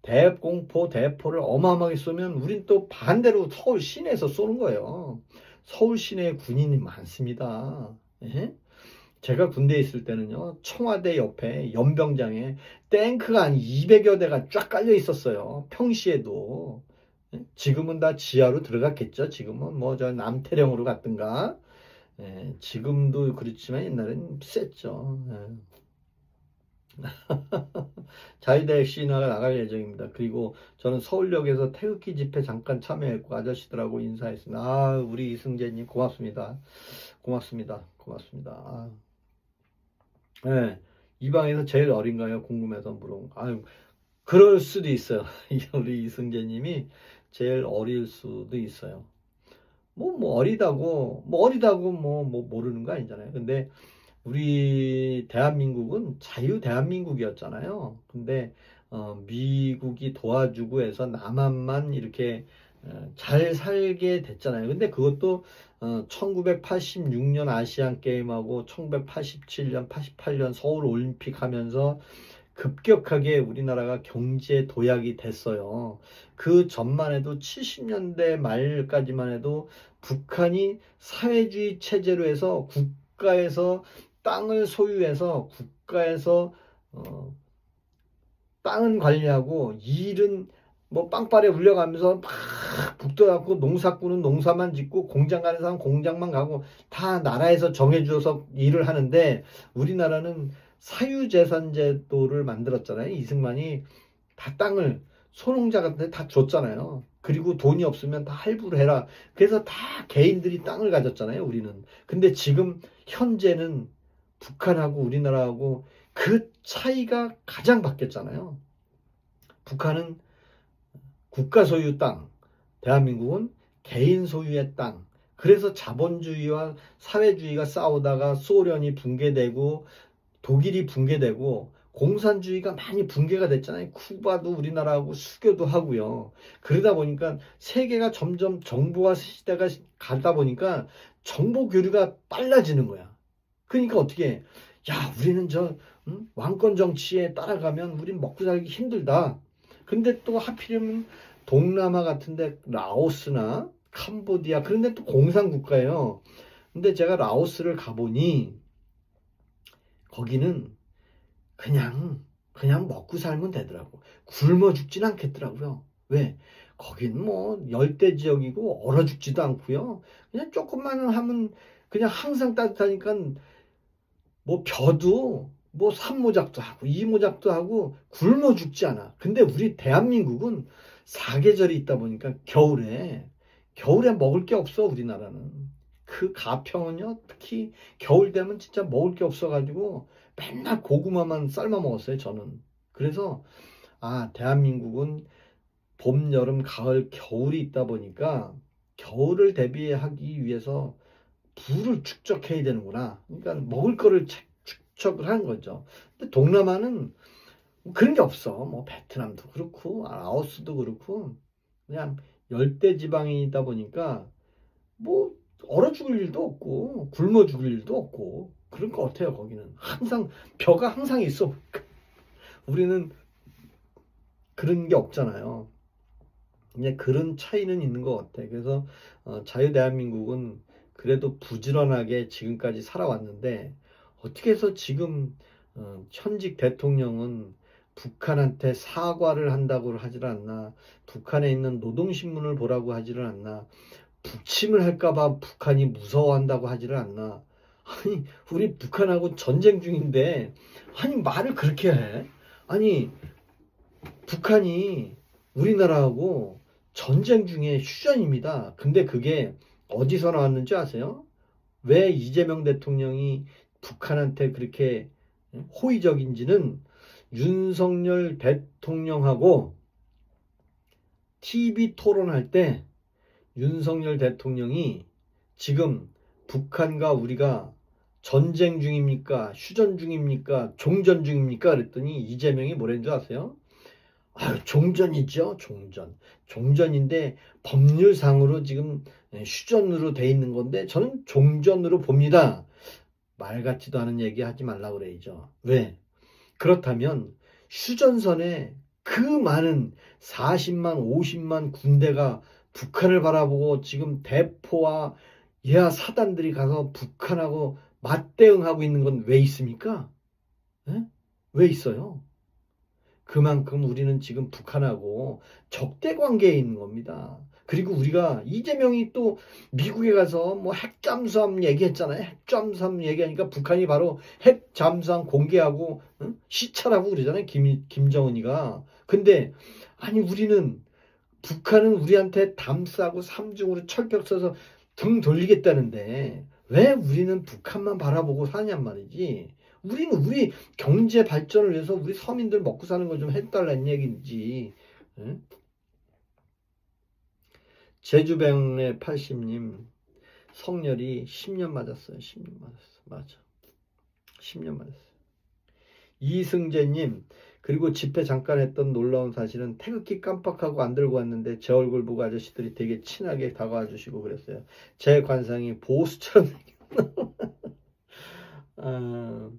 대공포 대포를 어마어마하게 쏘면 우린 또 반대로 서울 시내에서 쏘는 거예요. 서울 시내에 군인이 많습니다. 예? 제가 군대에 있을 때는요. 청와대 옆에 연병장에 탱크가 한 200여 대가 쫙 깔려 있었어요. 평시에도. 예? 지금은 다 지하로 들어갔겠죠. 지금은 뭐 저 남태령으로 갔든가. 예, 지금도 그렇지만 옛날엔 셌죠. 예. 자유대 신화가 나갈 예정입니다. 그리고 저는 서울역에서 태극기 집회 잠깐 참여했고 아저씨들하고 인사했습니다. 아, 우리 이승재님 고맙습니다. 고맙습니다. 고맙습니다. 아. 네, 이 방에서 제일 어린가요? 궁금해서 물어본. 아유, 그럴 수도 있어요. 우리 이승재님이 제일 어릴 수도 있어요. 어리다고 모르는 거 아니잖아요. 근데 우리 대한민국은 자유 대한민국이었잖아요. 근데 미국이 도와주고 해서 남한만 이렇게 잘 살게 됐잖아요. 근데 그것도 1986년 아시안 게임하고 1987년, 88년 서울 올림픽 하면서 급격하게 우리나라가 경제 도약이 됐어요. 그 전만 해도 70년대 말까지만 해도 북한이 사회주의 체제로 해서 국가에서 땅을 소유해서 국가에서 땅은 관리하고 일은 뭐 빵빠레 울려가면서 막 북돋아갖고 농사꾼은 농사만 짓고 공장 가는 사람 공장만 가고 다 나라에서 정해줘서 일을 하는데 우리나라는 사유재산제도를 만들었잖아요. 이승만이 다 땅을 소농자한테 다 줬잖아요. 그리고 돈이 없으면 다 할부를 해라. 그래서 다 개인들이 땅을 가졌잖아요. 우리는. 근데 지금 현재는 북한하고 우리나라하고 그 차이가 가장 바뀌었잖아요. 북한은 국가 소유 땅, 대한민국은 개인 소유의 땅. 그래서 자본주의와 사회주의가 싸우다가 소련이 붕괴되고 독일이 붕괴되고 공산주의가 많이 붕괴가 됐잖아요. 쿠바도 우리나라하고 수교도 하고요. 그러다 보니까 세계가 점점 정보화 시대가 가다 보니까 정보 교류가 빨라지는 거야. 그러니까 어떻게 해? 야, 우리는 왕권 정치에 따라가면 우린 먹고 살기 힘들다. 근데 또 하필이면 동남아 같은데 라오스나 캄보디아 그런 데 또 공산국가예요. 근데 제가 라오스를 가보니 거기는 그냥 먹고 살면 되더라고. 굶어 죽진 않겠더라고요. 왜? 거긴 뭐 열대 지역이고 얼어 죽지도 않고요. 그냥 조금만 하면 그냥 항상 따뜻하니까 뭐 벼도 뭐 산모작도 하고 이모작도 하고 굶어 죽지 않아. 근데 우리 대한민국은 사계절이 있다 보니까 겨울에 먹을 게 없어. 우리나라는 그 가평은요 특히 겨울 되면 진짜 먹을 게 없어가지고 맨날 고구마만 삶아 먹었어요 저는. 그래서 대한민국은 봄, 여름, 가을, 겨울이 있다 보니까 겨울을 대비하기 위해서 부를 축적해야 되는구나. 그러니까 먹을 거를 축적을 하는 거죠. 근데 동남아는 그런 게 없어. 뭐 베트남도 그렇고 라오스도 그렇고 그냥 열대 지방이다 보니까 뭐 얼어 죽을 일도 없고 굶어 죽을 일도 없고 그런 것 같아요. 거기는 항상 벼가 항상 있어. 우리는 그런 게 없잖아요. 이제 그런 차이는 있는 것 같아. 그래서 자유 대한민국은 그래도 부지런하게 지금까지 살아왔는데 어떻게 해서 지금 현직 대통령은 북한한테 사과를 한다고 하질 않나, 북한에 있는 노동신문을 보라고 하지를 않나, 북침을 할까봐 북한이 무서워한다고 하지를 않나. 아니 우리 북한하고 전쟁 중인데 아니 말을 그렇게 해? 아니 북한이 우리나라하고 전쟁 중에 휴전입니다. 근데 그게 어디서 나왔는지 아세요? 왜 이재명 대통령이 북한한테 그렇게 호의적인지는 윤석열 대통령하고 TV 토론할 때 윤석열 대통령이 지금 북한과 우리가 전쟁 중입니까? 휴전 중입니까? 종전 중입니까? 그랬더니 이재명이 뭐라는 줄 아세요? 아유, 종전이죠. 종전. 종전인데 법률상으로 지금 휴전으로 돼 있는 건데 저는 종전으로 봅니다. 말 같지도 않은 얘기 하지 말라고 그래야죠. 왜? 그렇다면 휴전선에 그 많은 40만, 50만 군대가 북한을 바라보고 지금 대포와 예하 사단들이 가서 북한하고 맞대응하고 있는 건 왜 있습니까? 에? 왜 있어요? 그만큼 우리는 지금 북한하고 적대 관계에 있는 겁니다. 그리고 우리가 이재명이 또 미국에 가서 뭐 핵잠수함 얘기했잖아요. 핵잠수함 얘기하니까 북한이 바로 핵잠수함 공개하고 시찰하고 그러잖아요. 김정은이가. 근데 아니 우리는 북한은 우리한테 담싸고 삼중으로 철벽 써서 등 돌리겠다는데 왜 우리는 북한만 바라보고 사냔 말이지. 우리는 우리 경제 발전을 위해서 우리 서민들 먹고 사는 거 좀 해달라는 얘기인지. 응? 제주병래 80님 성렬이 10년 맞았어요. 10년 맞았어. 맞아. 10년 맞았어요. 이승재님 그리고 집회 잠깐 했던 놀라운 사실은 태극기 깜빡하고 안 들고 왔는데 제 얼굴 보고 아저씨들이 되게 친하게 다가와 주시고 그랬어요. 제 관상이 보수처럼 아,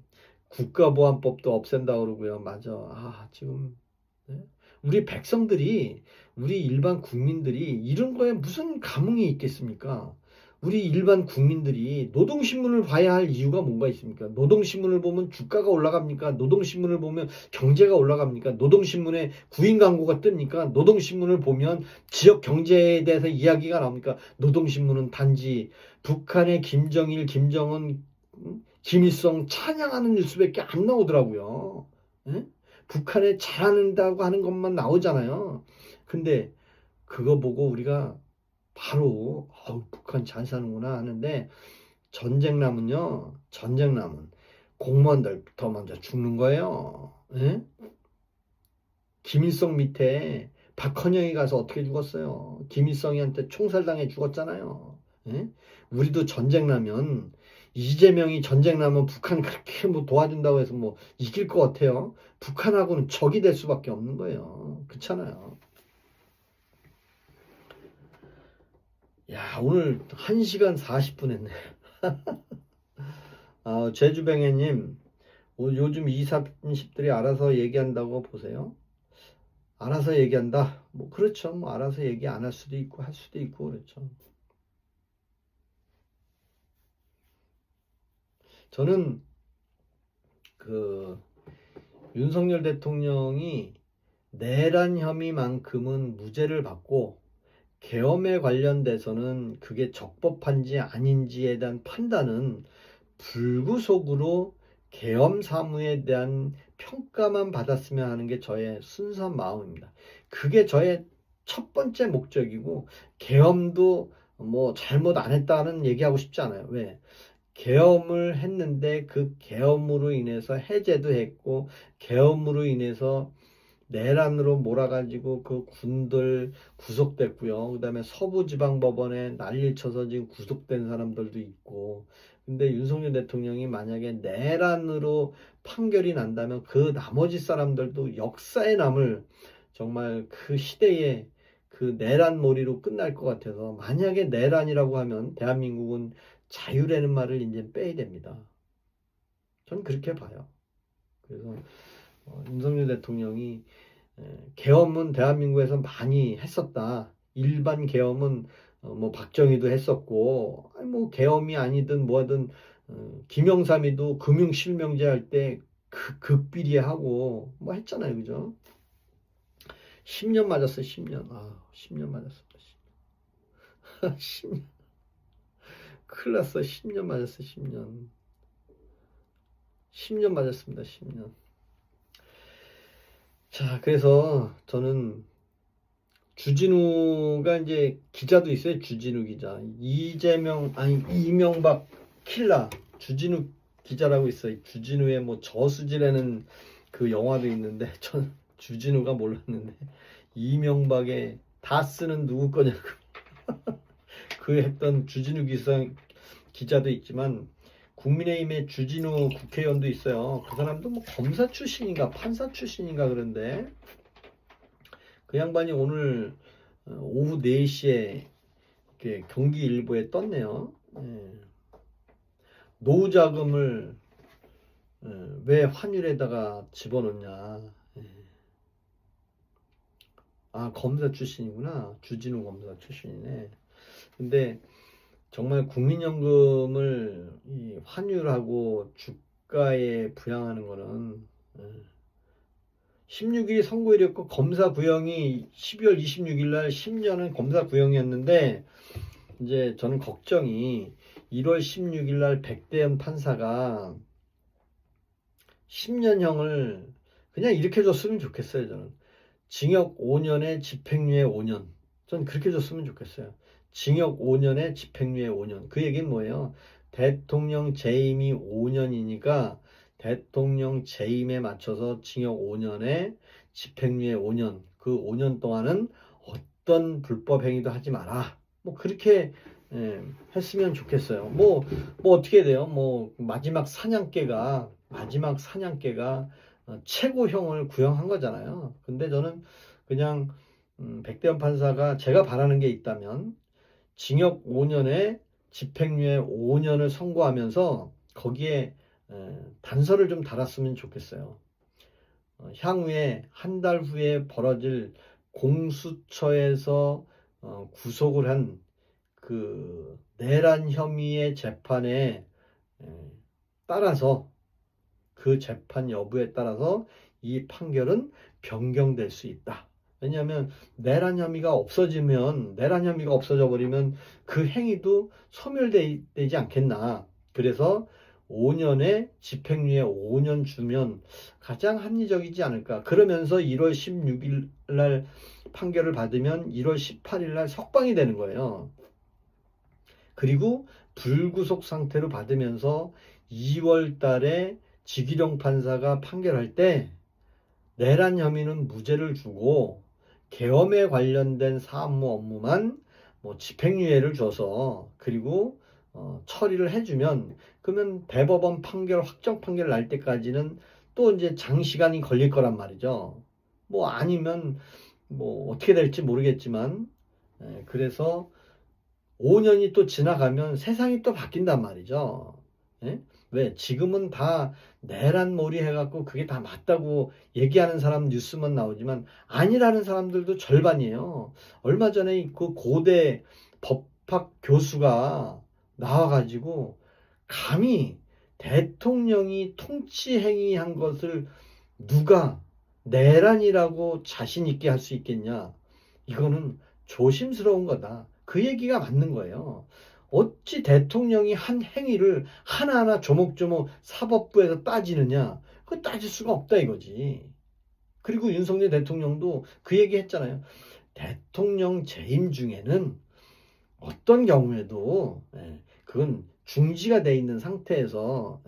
국가보안법도 없앤다 그러고요. 맞아. 지금 네? 우리 백성들이 우리 일반 국민들이 이런 거에 무슨 감흥이 있겠습니까? 우리 일반 국민들이 노동신문을 봐야 할 이유가 뭔가 있습니까? 노동신문을 보면 주가가 올라갑니까? 노동신문을 보면 경제가 올라갑니까? 노동신문에 구인 광고가 뜹니까? 노동신문을 보면 지역 경제에 대해서 이야기가 나옵니까? 노동신문은 단지 북한의 김정일, 김정은, 김일성 찬양하는 뉴스밖에 안 나오더라고요. 에? 북한에 잘한다고 하는 것만 나오잖아요. 근데 그거 보고 우리가 바로 북한 잘 사는구나 하는데 전쟁남은요. 전쟁남은 공무원들부터 먼저 죽는 거예요. 에? 김일성 밑에 박헌영이 가서 어떻게 죽었어요? 김일성이한테 총살당해 죽었잖아요. 에? 우리도 전쟁나면 이재명이 전쟁나면 북한 그렇게 뭐 도와준다고 해서 뭐 이길 것 같아요. 북한하고는 적이 될 수밖에 없는 거예요. 그렇잖아요. 야, 오늘 1시간 40분 했네. 제주뱅해님, 요즘 20, 30들이 알아서 얘기한다고 보세요. 알아서 얘기한다. 뭐, 그렇죠. 뭐, 알아서 얘기 안 할 수도 있고, 할 수도 있고, 그렇죠. 저는, 윤석열 대통령이 내란 혐의만큼은 무죄를 받고, 계엄에 관련돼서는 그게 적법한지 아닌지에 대한 판단은 불구속으로 계엄 사무에 대한 평가만 받았으면 하는 게 저의 순수한 마음입니다. 그게 저의 첫 번째 목적이고 계엄도 뭐 잘못 안 했다는 얘기하고 싶지 않아요. 왜? 계엄을 했는데 그 계엄으로 인해서 해제도 했고 계엄으로 인해서 내란으로 몰아가지고 그 군들 구속됐고요. 그다음에 서부지방법원에 난리를 쳐서 지금 구속된 사람들도 있고. 근데 윤석열 대통령이 만약에 내란으로 판결이 난다면 그 나머지 사람들도 역사에 남을 정말 그 시대에 그 내란몰이로 끝날 것 같아서, 만약에 내란이라고 하면 대한민국은 자유라는 말을 이제 빼야 됩니다. 전 그렇게 봐요. 그래서 윤석열 대통령이 계엄은 대한민국에서 많이 했었다. 일반 계엄은 뭐 박정희도 했었고, 뭐 계엄이 아니든 뭐든 김영삼이도 금융실명제 할 때 극비리하고 뭐 했잖아요, 그죠? 10년 맞았어요, 10년. 10년 맞았습니다. 10년. 큰일 났어, 10년 맞았어, 10년. 10년 맞았습니다, 10년. 자, 그래서 저는 주진우가 이제 기자도 있어요. 주진우 기자. 이명박 킬라. 주진우 기자라고 있어요. 주진우의 뭐 저수지라는 그 영화도 있는데, 전 주진우가 몰랐는데, 이명박의 다스는 누구 거냐고 그 했던 주진우 기자도 있지만, 국민의힘의 주진우 국회의원도 있어요. 그 사람도 뭐 검사 출신인가 판사 출신인가 그런데, 그 양반이 오늘 오후 4시에 경기일보에 떴네요. 노후 자금을 왜 환율에다가 집어넣냐. 검사 출신이구나. 주진우 검사 출신이네. 근데 정말 국민연금을 이 환율하고 주가에 부양하는 거는 16일이 선고일이었고, 검사 구형이 12월 26일 날 10년은 검사 구형이었는데, 이제 저는 걱정이 1월 16일 날 백대현 판사가 10년형을 그냥 이렇게 줬으면 좋겠어요. 저는 징역 5년에 집행유예 5년. 전 그렇게 줬으면 좋겠어요. 징역 5년에 집행유예 5년. 그 얘기는 뭐예요? 대통령 재임이 5년이니까 대통령 재임에 맞춰서 징역 5년에 집행유예 5년. 그 5년 동안은 어떤 불법 행위도 하지 마라. 뭐 그렇게 했으면 좋겠어요. 뭐 어떻게 돼요? 뭐 마지막 사냥개가 최고형을 구형한 거잖아요. 근데 저는 그냥 백대현 판사가 제가 바라는 게 있다면 징역 5년에 집행유예 5년을 선고하면서 거기에 단서를 좀 달았으면 좋겠어요. 향후에 한 달 후에 벌어질 공수처에서 구속을 한 그 내란 혐의의 재판에 따라서, 그 재판 여부에 따라서 이 판결은 변경될 수 있다. 왜냐하면 내란 혐의가 없어져 버리면 그 행위도 소멸되지 않겠나. 그래서 5년에 집행유예 5년 주면 가장 합리적이지 않을까. 그러면서 1월 16일 날 판결을 받으면 1월 18일 날 석방이 되는 거예요. 그리고 불구속 상태로 받으면서 2월 달에 지기령 판사가 판결할 때 내란 혐의는 무죄를 주고 계엄에 관련된 사무 업무만 뭐 집행유예를 줘서, 그리고 처리를 해주면, 그러면 대법원 판결 확정 판결 날 때까지는 또 이제 장시간이 걸릴 거란 말이죠. 뭐 아니면 뭐 어떻게 될지 모르겠지만, 그래서 5년이 또 지나가면 세상이 또 바뀐단 말이죠. 왜? 지금은 다 내란몰이 해갖고 그게 다 맞다고 얘기하는 사람 뉴스만 나오지만 아니라는 사람들도 절반이에요. 얼마 전에 그 고대 법학 교수가 나와가지고 감히 대통령이 통치행위한 것을 누가 내란이라고 자신 있게 할 수 있겠냐. 이거는 조심스러운 거다. 그 얘기가 맞는 거예요. 어찌 대통령이 한 행위를 하나하나 조목조목 사법부에서 따지느냐. 그거 따질 수가 없다 이거지. 그리고 윤석열 대통령도 그 얘기 했잖아요. 대통령 재임 중에는 어떤 경우에도 그건 중지가 돼 있는 상태에서,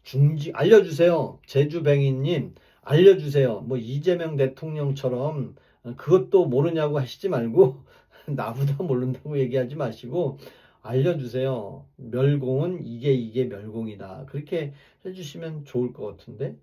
중지 알려주세요. 제주뱅이님 알려주세요. 뭐 이재명 대통령처럼 그것도 모르냐고 하시지 말고 나보다 모른다고 얘기하지 마시고 알려주세요. 멸공은 이게 멸공이다. 그렇게 해주시면 좋을 것 같은데.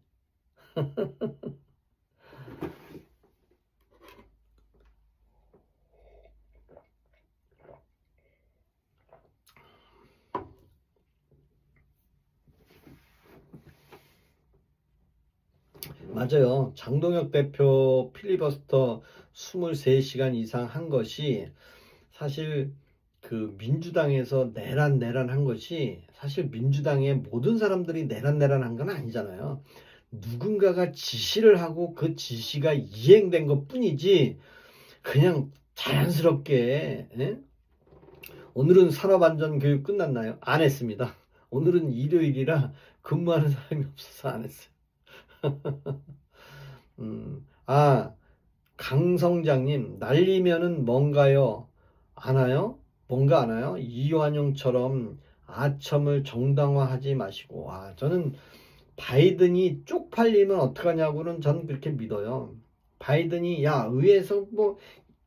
맞아요. 장동혁 대표 필리버스터 23시간 이상 한 것이 사실 그 민주당에서 내란 한 것이 사실 민주당의 모든 사람들이 내란 한 건 아니잖아요. 누군가가 지시를 하고 그 지시가 이행된 것 뿐이지 그냥 자연스럽게 예? 오늘은 산업안전교육 끝났나요? 안 했습니다. 오늘은 일요일이라 근무하는 사람이 없어서 안 했어요. 아, 강성장님, 날리면은 뭔가요? 아나요? 뭔가 아나요? 이완용처럼 아첨을 정당화하지 마시고. 저는 바이든이 쪽팔리면 어떡하냐고는 저는 그렇게 믿어요. 바이든이, 야, 의회에서 뭐,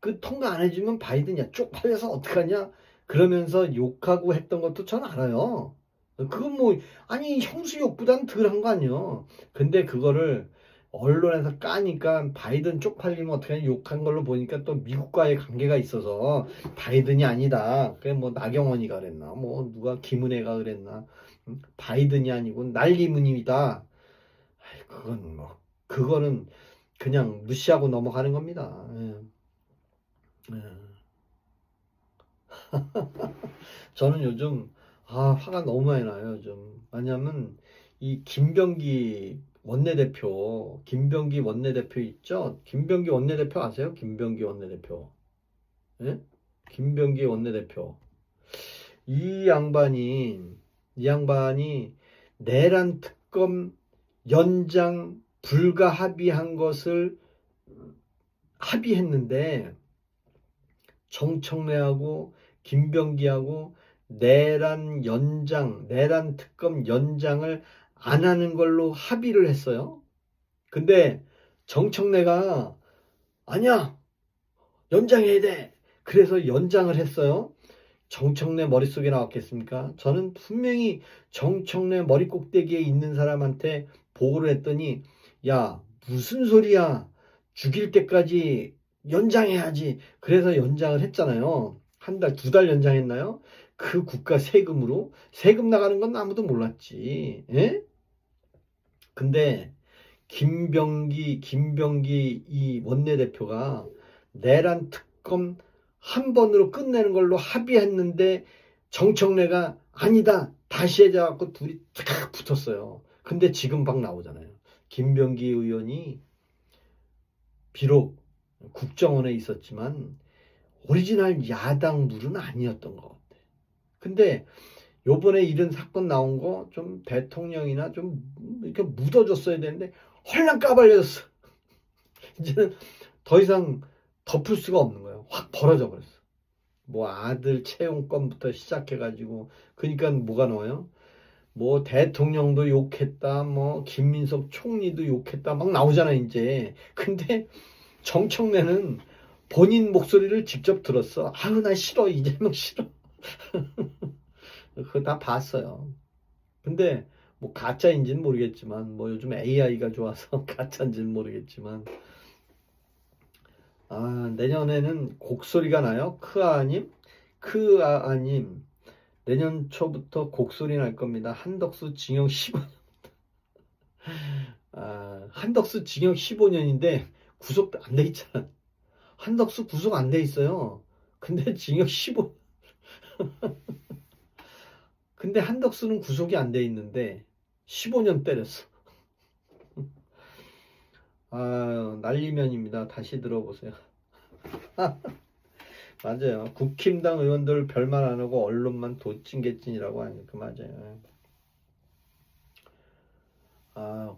그 통과 안 해주면 바이든이, 야, 쪽팔려서 어떡하냐? 그러면서 욕하고 했던 것도 전 알아요. 그건 뭐, 아니, 형수욕보단 덜 한 거 아니에요. 근데 그거를 언론에서 까니까 바이든 쪽팔리면 어떡하냐 욕한 걸로 보니까 또 미국과의 관계가 있어서 바이든이 아니다. 그게 뭐 나경원이가 그랬나, 뭐 누가 김은혜가 그랬나, 바이든이 아니고 날리문입니다. 그건 뭐, 그거는 그냥 무시하고 넘어가는 겁니다. 예. 예. 저는 요즘 화가 너무 많이 나요. 요즘. 왜냐면 이 김병기 원내대표 있죠? 김병기 원내대표 아세요? 김병기 원내대표. 예? 김병기 원내대표. 이 양반이 이 양반이 내란 특검 연장 불가 합의한 것을 합의했는데 정청래하고 김병기하고 내란 특검 연장을 안 하는 걸로 합의를 했어요. 근데 정청래가 아니야, 연장해야 돼. 그래서 연장을 했어요. 정청래 머릿속에 나왔겠습니까? 저는 분명히 정청래 머리 꼭대기에 있는 사람한테 보고를 했더니 야, 무슨 소리야. 죽일 때까지 연장해야지. 그래서 연장을 했잖아요. 한 달, 2달 연장했나요? 그 국가 세금으로. 세금 나가는 건 아무도 몰랐지. 예? 근데 김병기 이 원내대표가 내란 특검 한 번으로 끝내는 걸로 합의했는데 정청래가 아니다 다시 해자 갖고 둘이 탁 붙었어요. 근데 지금 막 나오잖아요. 김병기 의원이 비록 국정원에 있었지만 오리지널 야당 물은 아니었던 것 같아. 근데 요번에 이런 사건 나온 거 좀 대통령이나 좀 이렇게 묻어줬어야 되는데 헐랑 까발려졌어. 이제는 더 이상 덮을 수가 없는 거예요. 확 벌어져 버렸어. 뭐 아들 채용권부터 시작해가지고 그러니까 뭐가 나와요? 뭐 대통령도 욕했다, 뭐 김민석 총리도 욕했다 막 나오잖아 이제. 근데 정청래는 본인 목소리를 직접 들었어. 아유 나 싫어, 이재명 싫어. 그거 다 봤어요. 근데 뭐 가짜인지는 모르겠지만 뭐 요즘 AI가 좋아서 가짜인지는 모르겠지만 내년에는 곡소리가 나요. 크아님 내년 초부터 곡소리 날 겁니다. 한덕수 징역 15년. 한덕수 징역 15년인데 구속 안 돼 있잖아. 한덕수 구속 안 돼 있어요. 근데 징역 15. 근데 한덕수는 구속이 안 돼 있는데 15년 때렸어. 난리면입니다. 다시 들어보세요. 맞아요. 국힘당 의원들 별말 안 하고 언론만 도찐개찐이라고 하니까 맞아요.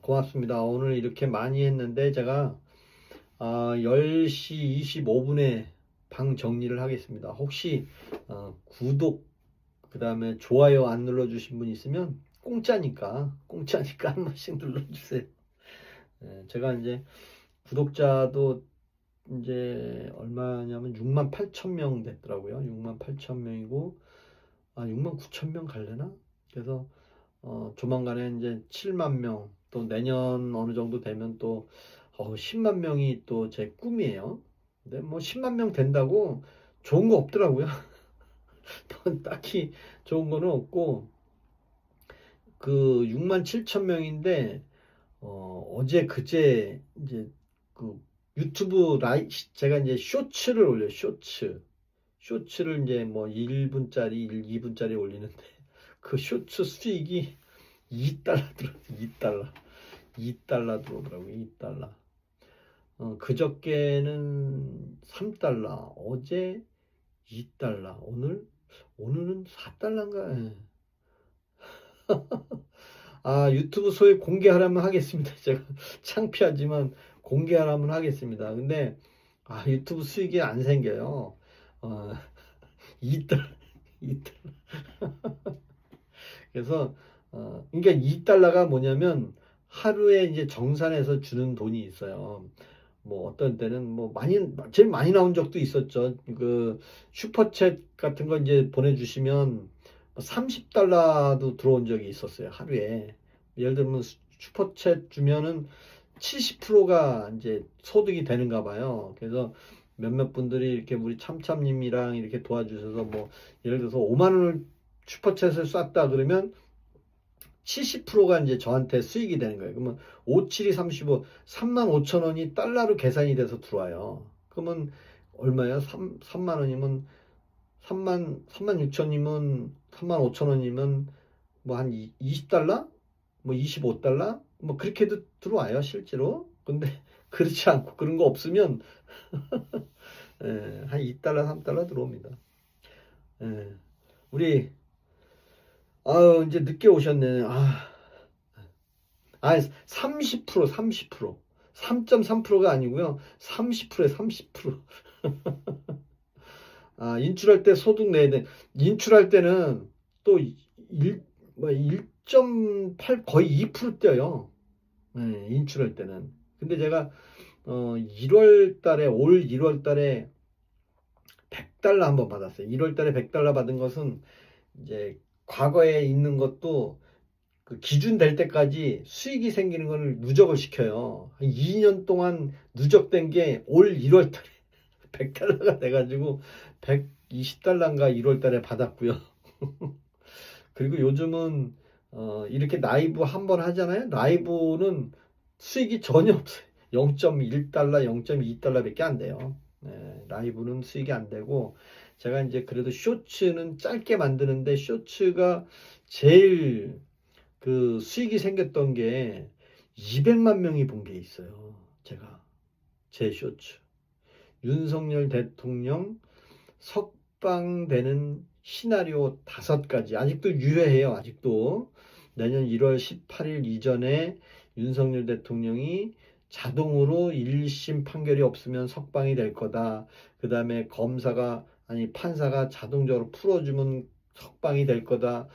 고맙습니다. 오늘 이렇게 많이 했는데 제가 10시 25분에 방 정리를 하겠습니다. 혹시 구독 그 다음에 좋아요 안 눌러주신 분 있으면 공짜니까 한 번씩 눌러주세요. 제가 이제 구독자도 이제 얼마냐면 6만 8천 명 됐더라고요. 6만 8천 명이고 6만 9천 명 갈래나? 그래서 조만간에 이제 7만 명, 또 내년 어느 정도 되면 또 10만 명이 또 제 꿈이에요. 근데 뭐 10만 명 된다고 좋은 거 없더라고요. 딱히 좋은 거는 없고 그 6만 7천 명인데 어제 그제 이제 그 유튜브 제가 이제 쇼츠를 올려요. 쇼츠를 이제 뭐 1분짜리 2분짜리 올리는데 그 쇼츠 수익이 2달러 들어요. 2달러 들어오더라고요. 2달러. 그저께는 3달러, 어제 2달러, 오늘은 4달러인가? 유튜브 소액 공개하라면 하겠습니다. 제가 창피하지만 공개하라면 하겠습니다. 근데 유튜브 수익이 안 생겨요. 2달러, 2달러. 그래서 그러니까 2달러가 뭐냐면 하루에 이제 정산해서 주는 돈이 있어요. 뭐 어떤 때는 뭐 제일 많이 나온 적도 있었죠. 그 슈퍼챗 같은 거 이제 보내주시면 30달러도 들어온 적이 있었어요. 하루에. 예를 들면 슈퍼챗 주면은 70%가 이제 소득이 되는가 봐요. 그래서 몇몇 분들이 이렇게 우리 참참님이랑 이렇게 도와주셔서 뭐 예를 들어서 5만 원을 슈퍼챗을 쐈다 그러면 70%가 이제 저한테 수익이 되는 거예요. 그러면 5, 7이 35, 3만 5천 원이 달러로 계산이 돼서 들어와요. 그러면 얼마야? 3만 원이면 3만 6천이면 3만 5천 원이면 뭐 한 20달러? 뭐 25달러? 뭐 그렇게도 들어와요, 실제로. 근데 그렇지 않고 그런 거 없으면 한 2달러, 3달러 들어옵니다. 우리 이제 늦게 오셨네. 30%, 30%. 3.3%가 아니고요. 30%에 30%. 인출할 때 소득 내야 돼. 인출할 때는 또 1.8 거의 2% 뛰어요. 인출할 때는. 근데 제가 1월 달에 올 1월 달에 100달러 한번 받았어요. 1월 달에 100달러 받은 것은 이제 과거에 있는 것도 그 기준 될 때까지 수익이 생기는 걸 누적을 시켜요. 2년 동안 누적된 게 올 1월 달에 100달러가 돼가지고 120달러인가 1월 달에 받았고요. 그리고 요즘은 이렇게 라이브 한번 하잖아요. 라이브는 수익이 전혀 없어요. 0.1달러, 0.2달러 밖에 안 돼요. 라이브는 수익이 안 되고 제가 이제 그래도 쇼츠는 짧게 만드는데 쇼츠가 제일 그 수익이 생겼던 게 200만 명이 본 게 있어요. 제 쇼츠. 윤석열 대통령 석방되는 시나리오 5가지. 아직도 유효해요. 아직도. 내년 1월 18일 이전에 윤석열 대통령이 자동으로 1심 판결이 없으면 석방이 될 거다. 그 다음에 판사가 자동적으로 풀어주면 석방이 될 거다.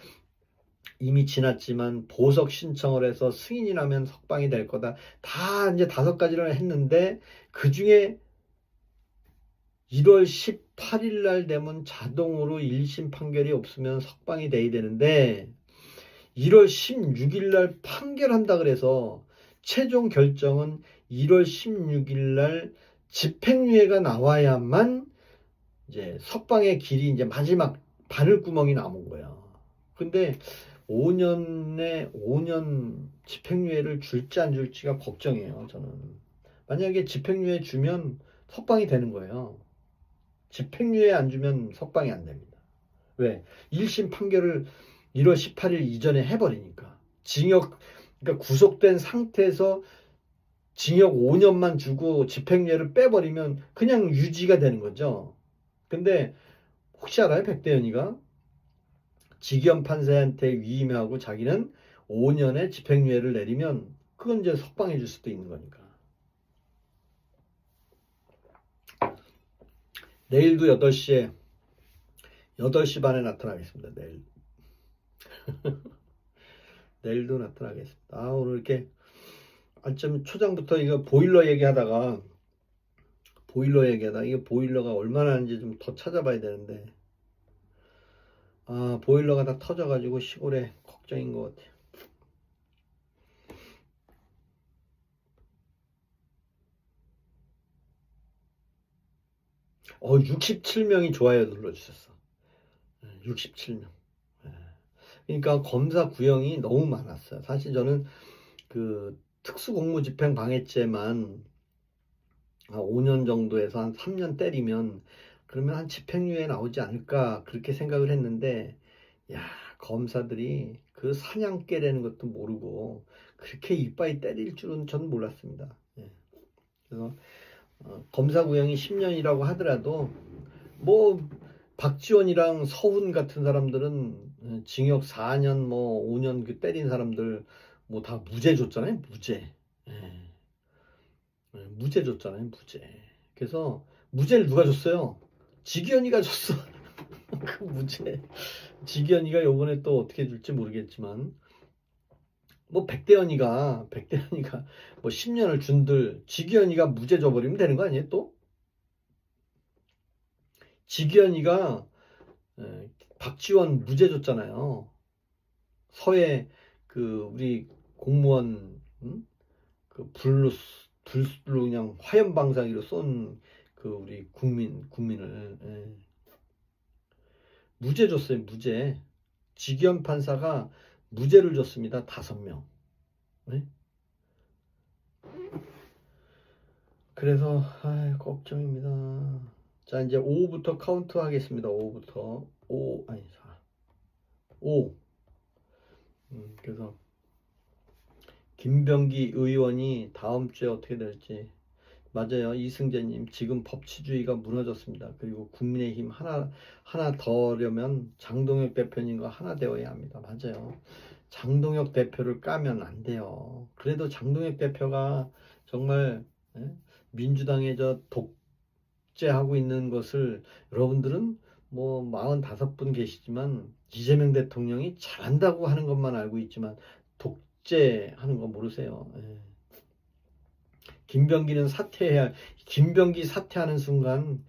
이미 지났지만 보석 신청을 해서 승인이 나면 석방이 될 거다. 다 이제 5가지를 했는데 그 중에 1월 18일 날 되면 자동으로 1심 판결이 없으면 석방이 돼야 되는데 1월 16일 날 판결한다 그래서 최종 결정은 1월 16일 날 집행유예가 나와야만 이제 석방의 길이 이제 마지막 바늘구멍이 남은 거야. 근데 5년 집행유예를 줄지 안 줄지가 걱정이에요, 저는. 만약에 집행유예 주면 석방이 되는 거예요. 집행유예 안 주면 석방이 안 됩니다. 왜? 1심 판결을 1월 18일 이전에 해버리니까. 그러니까 구속된 상태에서 징역 5년만 주고 집행유예를 빼버리면 그냥 유지가 되는 거죠. 근데 혹시 알아요? 백대현이가 지기현 판사한테 위임하고 자기는 5년의 집행유예를 내리면 그건 이제 석방해 줄 수도 있는 거니까. 내일도 8시 반에 나타나겠습니다. 내일도 나타나겠습니다. 오늘 이렇게 아침 초장부터 이거 보일러 얘기하다가 이게 보일러가 얼마나 하는지 좀 더 찾아봐야 되는데, 아, 보일러가 다 터져가지고 시골에 걱정인 것 같아요. 67명이 좋아요 눌러주셨어. 67명. 그러니까 검사 구형이 너무 많았어요. 사실 저는 그 특수공무집행 방해죄만 5년 정도에서 한 3년 때리면 그러면 한 집행유예 나오지 않을까 그렇게 생각을 했는데, 야, 검사들이 그 사냥개라는 것도 모르고 그렇게 이빠이 때릴 줄은 전 몰랐습니다. 예. 그래서 검사 구형이 10년이라고 하더라도 뭐 박지원이랑 서훈 같은 사람들은 징역 4년 뭐 5년 그 때린 사람들 뭐 다 무죄 줬잖아요. 무죄. 예. 무죄 줬잖아요. 무죄. 그래서 무죄를 누가 줬어요? 지기현이가 줬어. 그 무죄. 지기현이가 요번에 또 어떻게 줄지 모르겠지만 뭐 백대현이가 뭐 10년을 준들 지기현이가 무죄 줘버리면 되는 거 아니에요? 또 지기현이가 박지원 무죄 줬잖아요. 서해 그 우리 공무원 그 불로 그냥 화염 방사기로 쏜 그 우리 국민을 무죄 줬어요. 무죄. 지기현 판사가 무죄를 줬습니다. 5명. 네? 그래서 걱정입니다. 자, 이제 5부터 카운트 하겠습니다. 5부터 5 아니 4 5 그래서 김병기 의원이 다음 주에 어떻게 될지. 맞아요. 이승재님, 지금 법치주의가 무너졌습니다. 그리고 국민의힘 하나 더려면 장동혁 대표님과 하나 되어야 합니다. 맞아요. 장동혁 대표를 까면 안 돼요. 그래도 장동혁 대표가 정말 민주당에 저 독재하고 있는 것을 여러분들은 뭐 45분 계시지만 이재명 대통령이 잘한다고 하는 것만 알고 있지만 독재하는 거 모르세요. 김병기 사퇴하는 순간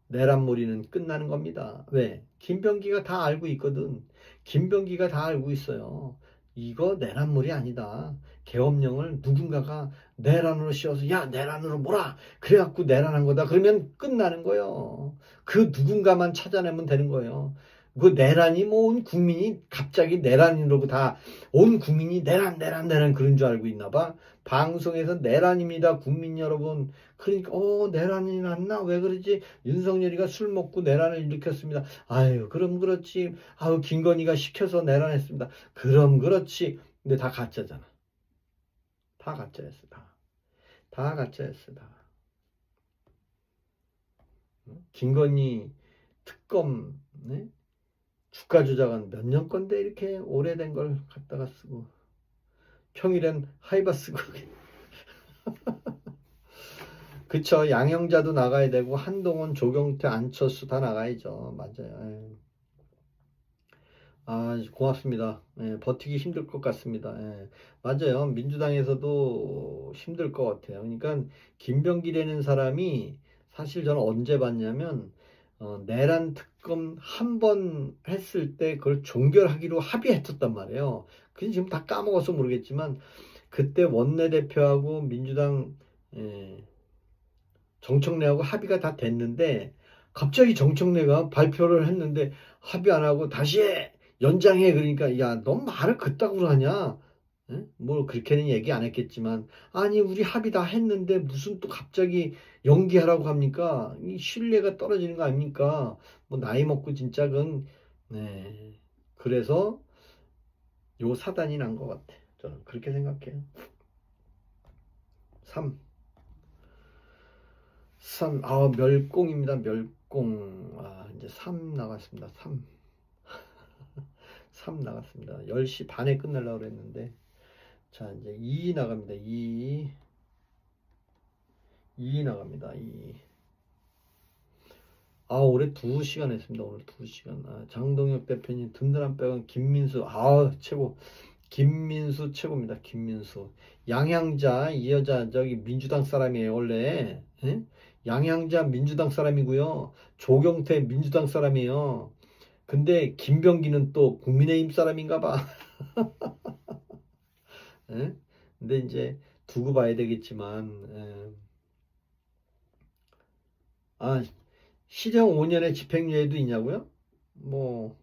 내란몰이는 끝나는 겁니다. 왜? 김병기가 다 알고 있거든. 김병기가 다 알고 있어요. 이거 내란몰이 아니다. 계엄령을 누군가가 내란으로 씌워서 야 내란으로 몰아 그래갖고 내란한 거다. 그러면 끝나는 거예요. 그 누군가만 찾아내면 되는 거예요. 그 내란이 뭐 온 국민이 갑자기 내란이라고 다 온 국민이 내란 그런 줄 알고 있나 봐. 방송에서 내란입니다 국민 여러분. 그러니까 내란이 났나 왜 그러지? 윤석열이가 술 먹고 내란을 일으켰습니다. 아유 그럼 그렇지. 아유 김건희가 시켜서 내란했습니다. 그럼 그렇지. 근데 다 가짜잖아. 다 가짜였어. 다 가짜였어. 다. 김건희 특검 주가 조작은 몇 년 건데 이렇게 오래된 걸 갖다가 쓰고 평일엔 하이바 쓰고 그쵸. 양형자도 나가야 되고 한동훈 조경태 안철수 다 나가야죠. 맞아요. 고맙습니다. 버티기 힘들 것 같습니다. 맞아요. 민주당에서도 힘들 것 같아요. 그러니까 김병기라는 사람이 사실 저는 언제 봤냐면 내란 특검 한 번 했을 때 그걸 종결하기로 합의했었단 말이에요. 그게 지금 다 까먹어서 모르겠지만 그때 원내대표하고 민주당 정청래하고 합의가 다 됐는데 갑자기 정청래가 발표를 했는데 합의 안 하고 다시 해! 연장해. 그러니까 야 넌 말을 그따구로 하냐. 뭐 그렇게는 얘기 안 했겠지만 아니 우리 합의 다 했는데 무슨 또 갑자기 연기하라고 합니까? 이 신뢰가 떨어지는 거 아닙니까? 뭐 나이 먹고 진짜 그건 그래서 요 사단이 난 것 같아. 저는 그렇게 생각해요. 3 멸공입니다. 멸공. 이제 3 나갔습니다. 3 나갔습니다. 10시 반에 끝내려고 그랬는데 자 이제 2 나갑니다. 2 나갑니다. 2 올해 2시간 했습니다. 오늘 2시간. 장동혁 대표님 든든한 백은 김민수 최고. 김민수 최고입니다. 김민수. 양향자 이 여자 저기 민주당 사람이에요 원래. 예? 양향자 민주당 사람이고요. 조경태 민주당 사람이에요. 근데 김병기는 또 국민의힘 사람인가 봐. 예? 근데 이제 두고 봐야 되겠지만 실형 5년의 집행유예도 있냐고요? 뭐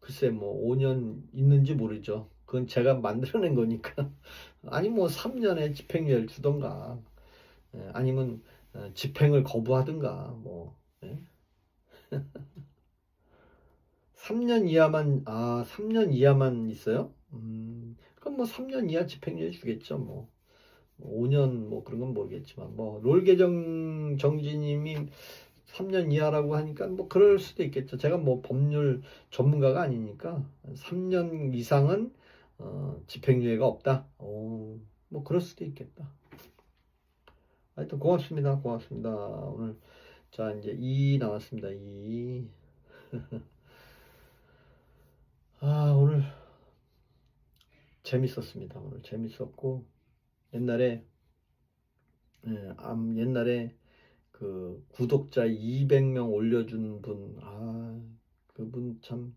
글쎄 뭐 5년 있는지 모르죠. 그건 제가 만들어낸 거니까. 아니 뭐 3년의 집행유예를 주던가 아니면 집행을 거부하든가 뭐 3년 이하만 있어요? 그럼 뭐 3년 이하 집행유예 주겠죠 뭐. 5년 뭐 그런 건 모르겠지만 뭐 롤계정 정지님이 3년 이하라고 하니까 뭐 그럴 수도 있겠죠. 제가 뭐 법률 전문가가 아니니까 3년 이상은 집행유예가 없다. 뭐 그럴 수도 있겠다. 하여튼 고맙습니다. 고맙습니다. 오늘 자 이제 2 나왔습니다. 2. 오늘 재밌었습니다. 오늘 재밌었고 옛날에 옛날에 그 구독자 200명 올려준 분, 그분 참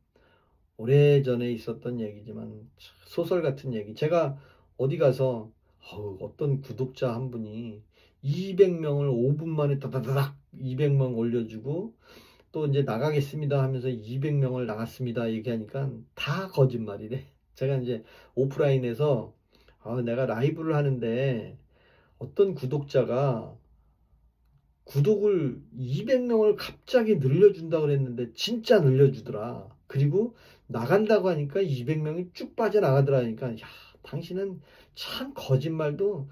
오래전에 있었던 얘기지만 소설 같은 얘기. 제가 어디 가서 어떤 구독자 한 분이 200명을 5분 만에 다다다닥 200명 올려주고 또 이제 나가겠습니다 하면서 200명을 나갔습니다 얘기하니까 다 거짓말이래. 제가 이제 오프라인에서 내가 라이브를 하는데 어떤 구독자가 구독을 200명을 갑자기 늘려준다 그랬는데 진짜 늘려주더라. 그리고 나간다고 하니까 200명이 쭉 빠져나가더라니까 야, 당신은 참 거짓말도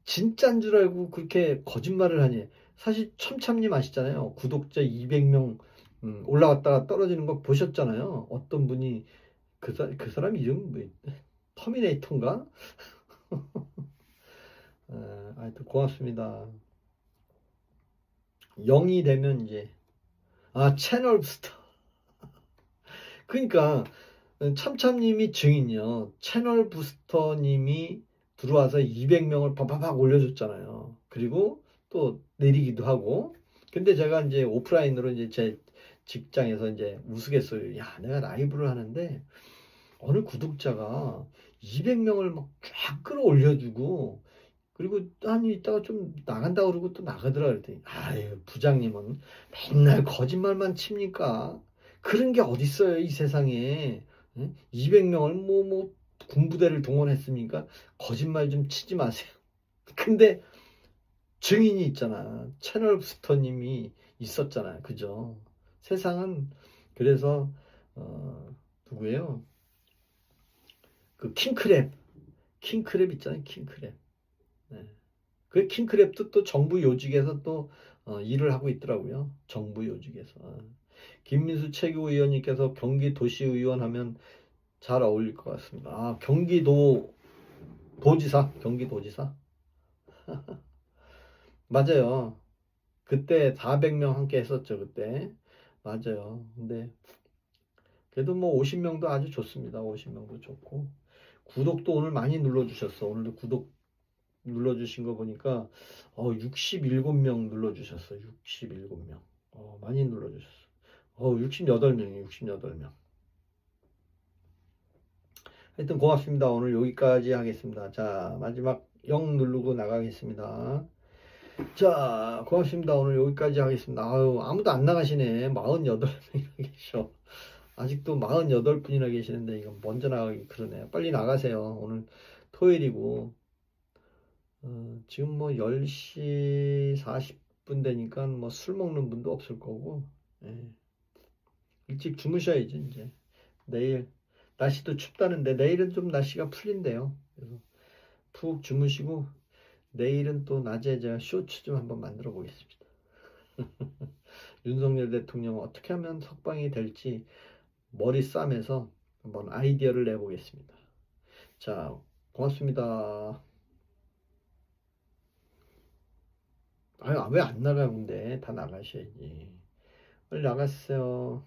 진짜인 줄 알고 그렇게 거짓말을 하니. 사실 첨참님 아시잖아요. 구독자 200명 올라갔다가 떨어지는 거 보셨잖아요. 어떤 분이 그 사람 이름 뭐 터미네이터인가? 하여튼 고맙습니다. 0이 되면 이제 채널 부스터. 그러니까 참참님이 증인이요. 채널 부스터님이 들어와서 200명을 팍팍팍 올려줬잖아요. 그리고 또 내리기도 하고. 근데 제가 이제 오프라인으로 이제 제 직장에서 이제 우스갯소리, 야, 내가 라이브를 하는데 어느 구독자가 200명을 막 쫙 끌어올려주고 그리고 한 이따가 좀 나간다 그러고 또 나가더라 그랬더니 부장님은 맨날 거짓말만 칩니까? 그런 게 어딨어요 이 세상에. 200명을 뭐 군부대를 동원했습니까? 거짓말 좀 치지 마세요. 근데 증인이 있잖아. 채널 부스터님이 있었잖아요. 그죠? 세상은 그래서 누구예요? 그 킹크랩 있잖아요. 킹크랩. 네. 그 킹크랩도 또 정부 요직에서 또 일을 하고 있더라고요. 정부 요직에서. 김민수 최고위원님께서 경기도시의원 하면 잘 어울릴 것 같습니다. 경기도지사. 맞아요. 그때 400명 함께 했었죠, 그때. 맞아요. 근데 그래도 뭐 50명도 아주 좋습니다. 50명도 좋고. 구독도 오늘 많이 눌러주셨어. 오늘도 구독 눌러주신 거 보니까 67명 눌러주셨어. 67명. 많이 눌러주셨어. 68명이에요. 68명. 하여튼 고맙습니다. 오늘 여기까지 하겠습니다. 자, 마지막 0 누르고 나가겠습니다. 자, 고맙습니다. 오늘 여기까지 하겠습니다. 아무도 안 나가시네. 48명이나 계셔. 아직도 48분이나 계시는데 이거 먼저 나가기 그러네요. 빨리 나가세요. 오늘 토요일이고 지금 뭐 10시 40분 되니까 뭐 술 먹는 분도 없을 거고 일찍 주무셔야지 이제. 내일 날씨도 춥다는데 내일은 좀 날씨가 풀린대요. 그래서 푹 주무시고 내일은 또 낮에 제가 쇼츠 좀 한번 만들어 보겠습니다. 윤석열 대통령 어떻게 하면 석방이 될지 머리 싸매서 한번 아이디어를 내보겠습니다. 자, 고맙습니다. 왜 안 나가 근데 다 나가셔야지. 빨리 나가세요.